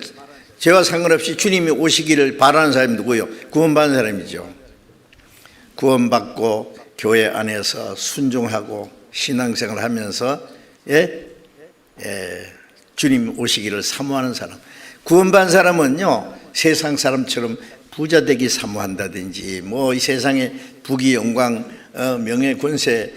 죄와 상관없이 주님이 오시기를 바라는 사람이 누구예요? 구원받은 사람이죠. 구원받고 교회 안에서 순종하고 신앙생활을 하면서 주님 오시기를 사모하는 사람. 구원받은 사람은요, 세상 사람처럼 부자 되기 사모한다든지, 이 세상의 부귀 영광, 명예 권세,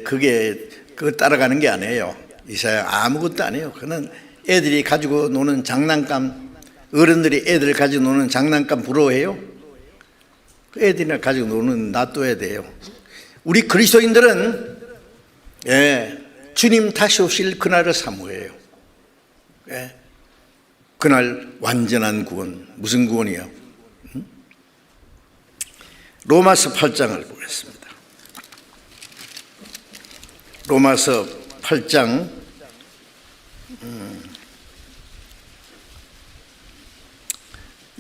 그거 따라가는 게 아니에요. 이 세상 아무것도 아니에요. 그는 애들이 가지고 노는 장난감, 어른들이 애들 가지고 노는 장난감 부러워해요? 그 애들이나 가지고 노는 놔둬야 돼요. 우리 그리스도인들은 주님 다시 오실 그날을 사모해요. 그날 완전한 구원. 무슨 구원이요? 로마서 8장을 보겠습니다. 로마서 8장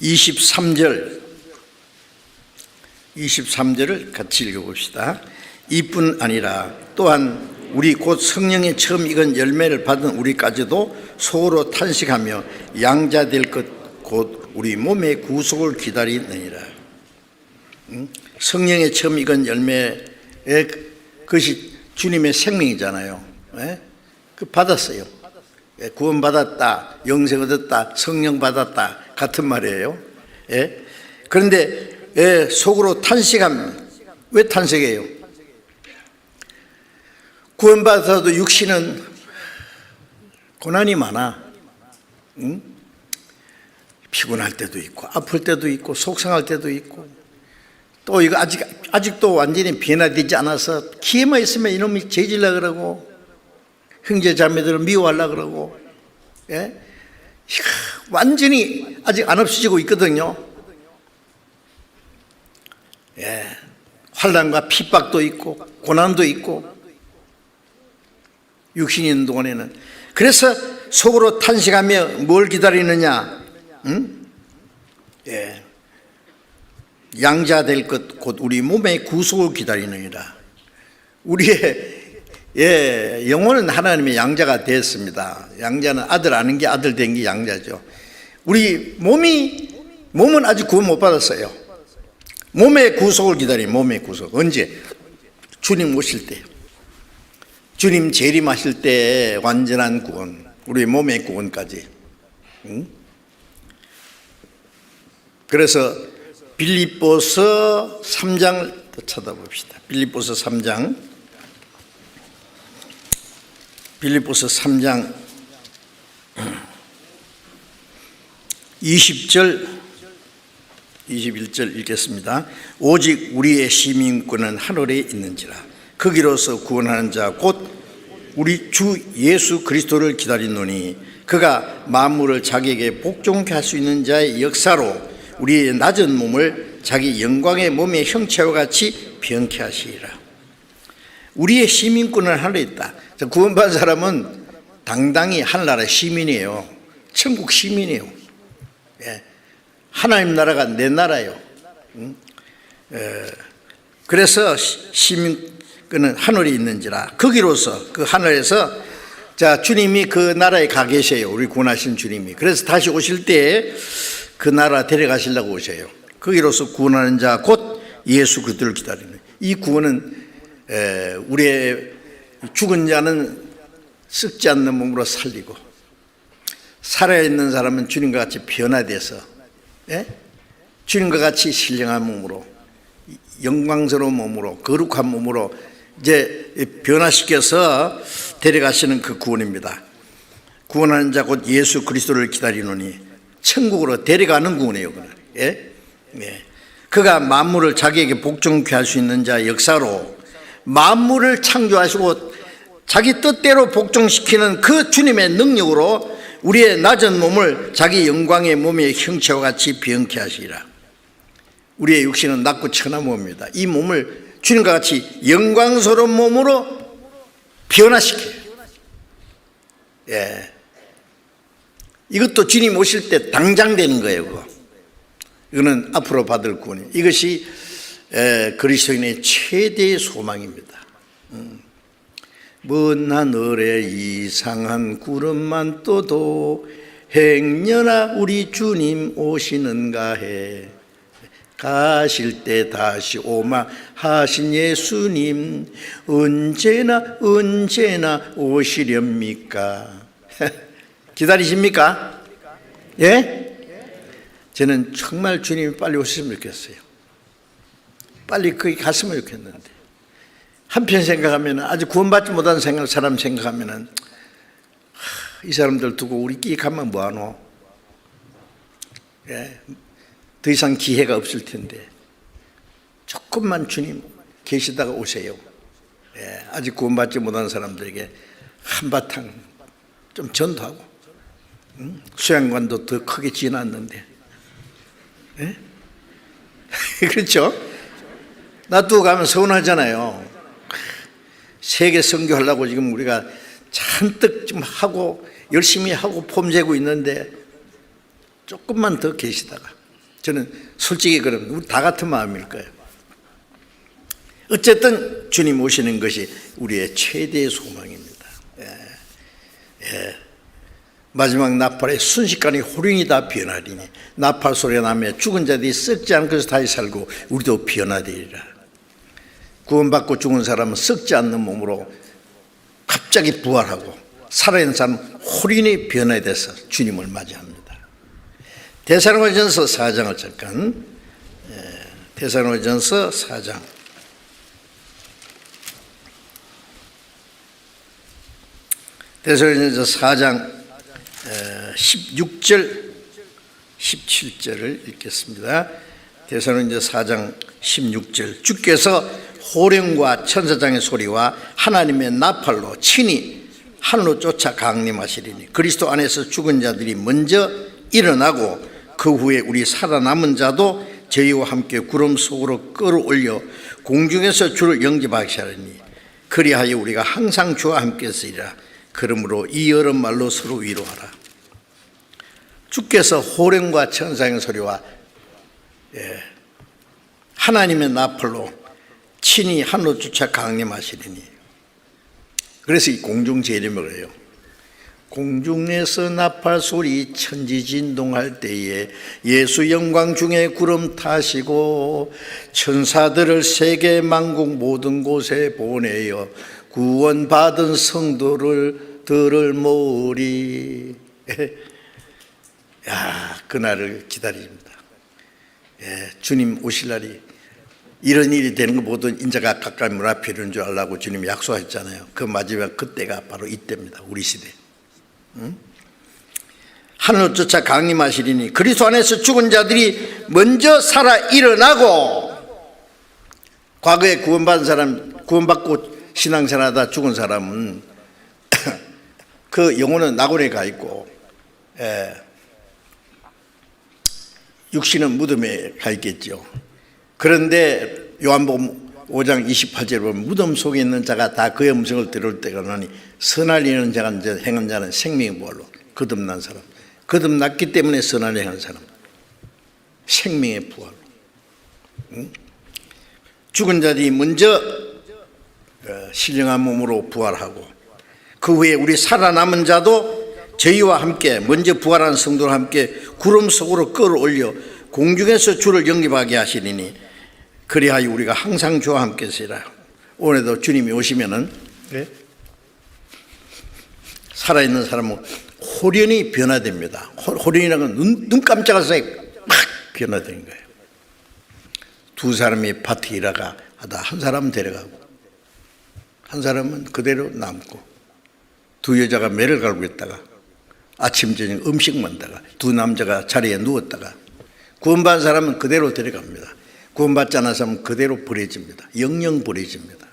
23절을 같이 읽어봅시다. 이뿐 아니라 또한 우리 곧 성령의 처음 익은 열매를 받은 우리까지도 속으로 탄식하며 양자될 것 곧 우리 몸의 구속을 기다리느니라. 성령의 처음 익은 열매의 것이 주님의 생명이잖아요. 예? 그 받았어요. 예, 구원 받았다, 영생 얻었다, 성령 받았다 같은 말이에요. 예? 그런데 예, 속으로 탄식합니다. 왜 탄식해요? 구원 받아도 육신은 고난이 많아. 응? 피곤할 때도 있고, 아플 때도 있고, 속상할 때도 있고, 또 이거 아직도 완전히 변화되지 않아서 기회만 있으면 이놈이 죄질라 그러고, 형제 자매들을 미워하려 그러고, 예? 완전히 아직 안 없어지고 있거든요. 예. 환난과 핍박도 있고, 고난도 있고, 육신이 있는 동안에는. 그래서 속으로 탄식하며 뭘 기다리느냐? 응? 예. 양자 될 것 곧 우리 몸의 구속을 기다리느니라. 우리의 예, 영혼은 하나님의 양자가 됐습니다. 양자는 아들 아는 게 아들 된 게 양자죠. 우리 몸은 아직 구원 못 받았어요. 몸의 구속을 기다려. 몸의 구속. 언제? 주님 오실 때, 주님 재림하실 때 완전한 구원, 우리 몸의 구원까지. 응? 그래서 빌립보서 3장을 또 쳐다봅시다. 빌립보서 3장 20절 21절 읽겠습니다. 오직 우리의 시민권은 하늘에 있는지라. 거기로서 구원하는 자 곧 우리 주 예수 그리스도를 기다리노니 그가 만물을 자기에게 복종케 할 수 있는 자의 역사로 우리의 낮은 몸을 자기 영광의 몸의 형체와 같이 변케 하시리라. 우리의 시민권은 하늘에 있다. 구원받은 사람은 당당히 하늘나라 시민이에요. 천국 시민이에요. 예. 하나님 나라가 내 나라예요. 그래서 시민권은 하늘에 있는지라. 거기로서 그 하늘에서 자 주님이 그 나라에 가 계세요. 우리 구원하신 주님이. 그래서 다시 오실 때 그 나라 데려가시려고 오세요. 거기로서 구원하는 자 곧 예수 그리스도를 기다리는. 이 구원은 우리의 죽은 자는 썩지 않는 몸으로 살리고 살아있는 사람은 주님과 같이 변화돼서 예? 주님과 같이 신령한 몸으로 영광스러운 몸으로 거룩한 몸으로 이제 변화시켜서 데려가시는 그 구원입니다. 구원하는 자 곧 예수 그리스도를 기다리노니 천국으로 데려가는 구원이에요. 예? 예. 그가 만물을 자기에게 복종케 할 수 있는 자 역사로 만물을 창조하시고 자기 뜻대로 복종시키는 그 주님의 능력으로 우리의 낮은 몸을 자기 영광의 몸의 형체와 같이 변케 하시리라. 우리의 육신은 낮고 천한 몸입니다. 이 몸을 주님과 같이 영광스러운 몸으로 변화시켜요. 예. 이것도 주님 오실 때 당장 되는 거예요. 그거. 이거는 앞으로 받을 구원이에요. 이것이 그리스도인의 최대의 소망입니다. 먼 하늘에 이상한 구름만 떠도 행여나 우리 주님 오시는가 해. 가실 때 다시 오마 하신 예수님 언제나 오시렵니까? 기다리십니까? 예? 저는 정말 주님이 빨리 오셨으면 좋겠어요. 빨리 거기 갔으면 좋겠는데 한편 생각하면 아직 구원받지 못한 사람 생각하면 이 사람들 두고 우리끼리 가면 뭐하노? 예? 더 이상 기회가 없을 텐데 조금만 주님 계시다가 오세요. 예? 아직 구원받지 못한 사람들에게 한바탕 좀 전도하고 수양관도 더 크게 지어놨는데 예? 그렇죠? 놔두고 가면 서운하잖아요. 세계 선교하려고 지금 우리가 잔뜩 좀 하고 열심히 하고 폼재고 있는데 조금만 더 계시다가 저는 솔직히 그러면 우리 다 같은 마음일 거예요. 어쨌든 주님 오시는 것이 우리의 최대의 소망입니다. 예. 마지막 나팔에 순식간에 호령이 다 변하리니 나팔 소리가 나며 죽은 자들이 썩지 않고 다시 살고 우리도 변화되리라. 구원받고 죽은 사람은 썩지 않는 몸으로 갑자기 부활하고 살아있는 사람은 호련히 변화돼서 주님을 맞이합니다. 데살로니가전서 4장을 잠깐, 데살로니가전서 4장. 데살로니가전서 4장 16절 17절을 읽겠습니다. 데살로니가전서 4장 16절. 주께서 호령과 천사장의 소리와 하나님의 나팔로 친히 하늘로 쫓아 강림하시리니 그리스도 안에서 죽은 자들이 먼저 일어나고 그 후에 우리 살아남은 자도 저희와 함께 구름 속으로 끌어올려 공중에서 주를 영접하시리니 그리하여 우리가 항상 주와 함께 있으리라. 그러므로 이 여러 말로 서로 위로하라. 주께서 호령과 천사의 소리와 하나님의 나팔로 친히 하늘로 쫓아 강림하시리니. 그래서 이 공중 재림을 해요. 공중에서 나팔 소리 천지진동할 때에 예수 영광 중에 구름 타시고 천사들을 세계 만국 모든 곳에 보내어 구원받은 성도들을 모으리. 야, 그날을 기다립니다. 주님 오실 날이 이런 일이 되는 거 모든 인자가 가까이 문 앞에 이르는 줄 알라고 주님이 약속하셨잖아요. 그 마지막 그때가 바로 이때입니다. 우리 시대. 하늘로 쫓아 강림하시리니 그리스도 안에서 죽은 자들이 먼저 살아 일어나고, 과거에 구원받은 사람, 구원받고 신앙생활하다 죽은 사람은 그 영혼은 낙원에 가 있고 육신은 무덤에 가 있겠죠. 그런데 요한복음 5장 28절에 보면 무덤 속에 있는 자가 다 그의 음성을 들을 때가 나니 선할 일은 자가 이제 행한 자는 생명의 부활로, 거듭난 사람, 거듭났기 때문에 선할 행한 사람, 생명의 부활로. 죽은 자들이 먼저 신령한 몸으로 부활하고 그 후에 우리 살아남은 자도 저희와 함께, 먼저 부활한 성도와 함께 구름 속으로 끌어올려 공중에서 주를 영접하게 하시리니 그리하여 우리가 항상 주와 함께 있으리라. 오늘도 주님이 오시면은 살아있는 사람은 호련히 변화됩니다. 호련이라는 건 눈 깜짝할 사이에 막 변화되는 거예요. 두 사람이 파티 일하가 하다 한 사람은 데려가고 한 사람은 그대로 남고, 두 여자가 매를 갈고 있다가 아침 저녁 음식 만다가 두 남자가 자리에 누웠다가 구원받은 사람은 그대로 데려갑니다. 구원받지 않은 사람은 그대로 버려집니다. 영영 버려집니다.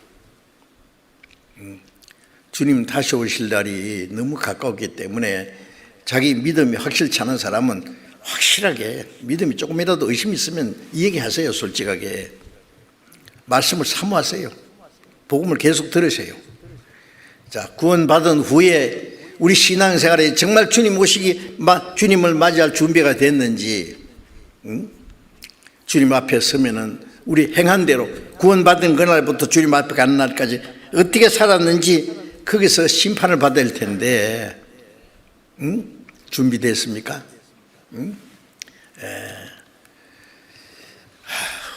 주님 다시 오실 날이 너무 가까웠기 때문에 자기 믿음이 확실치 않은 사람은 확실하게, 믿음이 조금이라도 의심이 있으면 이 얘기하세요. 솔직하게 말씀을 사모하세요. 복음을 계속 들으세요. 자, 구원받은 후에 우리 신앙생활에 정말 주님 오시기, 주님을 맞이할 준비가 됐는지, 주님 앞에 서면은 우리 행한 대로 구원받은 그날부터 주님 앞에 가는 날까지 어떻게 살았는지 거기서 심판을 받을 텐데, 준비됐습니까?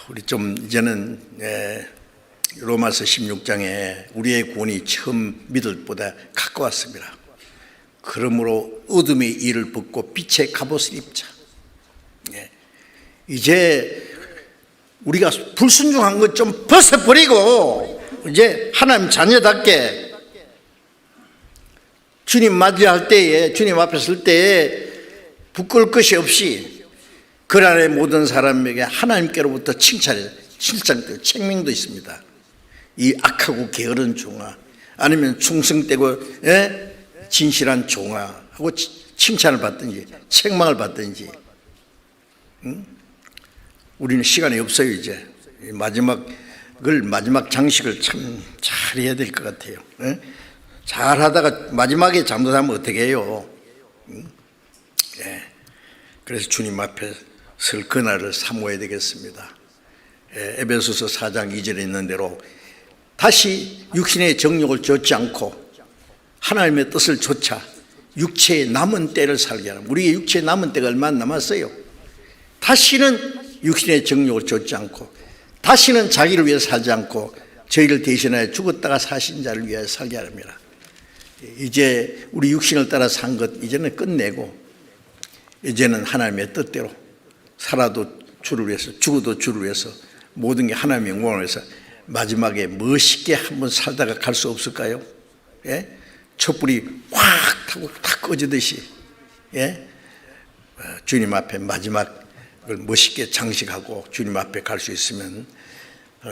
우리 좀 이제는 로마서 16장에 우리의 구원이 처음 믿을 때보다 가까웠습니다. 그러므로 어둠의 일을 벗고 빛의 갑옷을 입자. 이제 우리가 불순종한 것 좀 벗어버리고 이제 하나님 자녀답게 주님 맞이할 때에, 주님 앞에 설 때에 부끄러울 것이 없이 그 안에 모든 사람에게 하나님께로부터 칭찬이, 칭찬도 책명도 있습니다. 이 악하고 게으른 종아, 아니면 충성되고 진실한 종아하고 칭찬을 받든지 책망을 받든지. 우리는 시간이 없어요. 이제 마지막 장식을 참 잘해야 될 것 같아요. 잘하다가 마지막에 잘못하면 어떻게 해요? 그래서 주님 앞에 설 그날을 사모해야 되겠습니다. 에베소서 4장 2절에 있는 대로 다시 육신의 정욕을 좇지 않고 하나님의 뜻을 좇아 육체의 남은 때를 살게 하라. 우리의 육체의 남은 때가 얼마나 남았어요? 다시는 육신의 정욕을 좇지 않고, 다시는 자기를 위해 살지 않고 저희를 대신하여 죽었다가 사신 자를 위하여 살게 하렵니다. 이제 우리 육신을 따라 산 것 이제는 끝내고 이제는 하나님의 뜻대로 살아도 주를 위해서 죽어도 주를 위해서 모든 게 하나님의 영광을 위해서 마지막에 멋있게 한번 살다가 갈 수 없을까요? 예? 촛불이 확 타고 탁 꺼지듯이 예? 주님 앞에 마지막을 멋있게 장식하고 주님 앞에 갈 수 있으면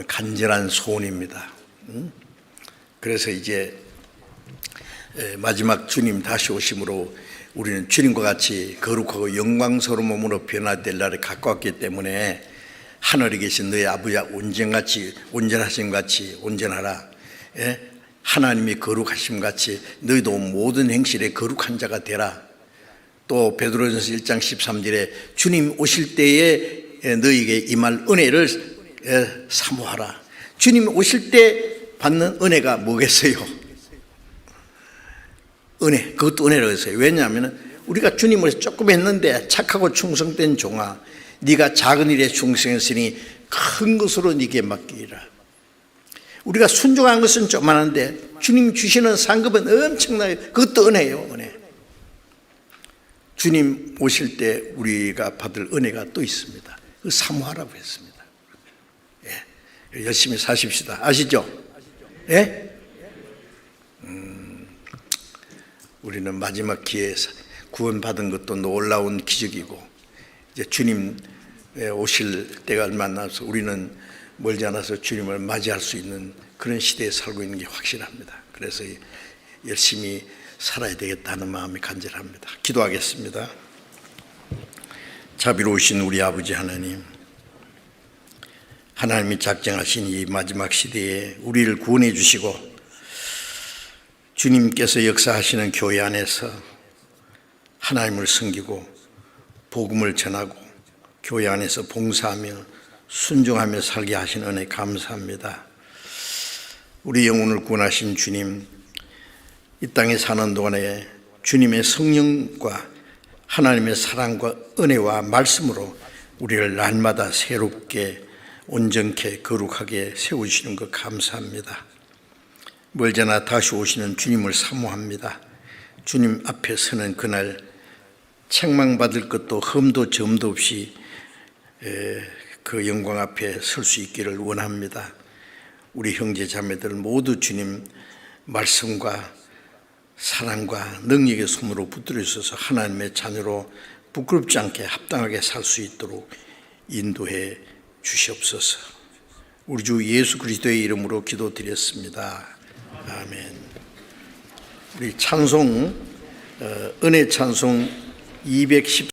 간절한 소원입니다. 그래서 이제 마지막 주님 다시 오심으로 우리는 주님과 같이 거룩하고 영광스러운 몸으로 변화될 날에 가까웠기 때문에 하늘에 계신 너희 아버지와 온전같이 온전하심 같이 온전하라. 예? 하나님이 거룩하심 같이 너희도 모든 행실에 거룩한 자가 되라. 또 베드로전서 1장 13절에 주님 오실 때에 너희에게 임할 은혜를 사모하라. 주님 오실 때 받는 은혜가 뭐겠어요? 은혜, 그것도 은혜라고 했어요. 왜냐하면 우리가 주님을 조금 했는데 착하고 충성된 종아, 네가 작은 일에 충성했으니 큰 것으로 네게 맡기리라. 우리가 순종한 것은 조그마한데 주님 주시는 상급은 엄청나게, 그것도 은혜예요. 은혜. 주님 오실 때 우리가 받을 은혜가 또 있습니다. 그 사모하라고 했습니다. 예. 열심히 사십시다. 아시죠? 예? 우리는 마지막 기회에 구원받은 것도 놀라운 기적이고 이제 주님 오실 때가 얼마 안 남아서 우리는 멀지 않아서 주님을 맞이할 수 있는 그런 시대에 살고 있는 게 확실합니다. 그래서 열심히 살아야 되겠다는 마음이 간절합니다. 기도하겠습니다. 자비로우신 우리 아버지 하나님, 하나님이 작정하신 이 마지막 시대에 우리를 구원해 주시고 주님께서 역사하시는 교회 안에서 하나님을 섬기고 복음을 전하고 교회 안에서 봉사하며 순종하며 살게 하신 은혜 감사합니다. 우리 영혼을 구원하신 주님, 이 땅에 사는 동안에 주님의 성령과 하나님의 사랑과 은혜와 말씀으로 우리를 날마다 새롭게 온전케 거룩하게 세우시는 것 감사합니다. 멀잖아 다시 오시는 주님을 사모합니다. 주님 앞에 서는 그날 책망받을 것도 흠도 점도 없이 그 영광 앞에 설 수 있기를 원합니다. 우리 형제 자매들 모두 주님 말씀과 사랑과 능력의 손으로 붙들어 주셔서 하나님의 자녀로 부끄럽지 않게 합당하게 살 수 있도록 인도해 주시옵소서. 우리 주 예수 그리스도의 이름으로 기도드렸습니다. 아멘. 우리 찬송 은혜 찬송 214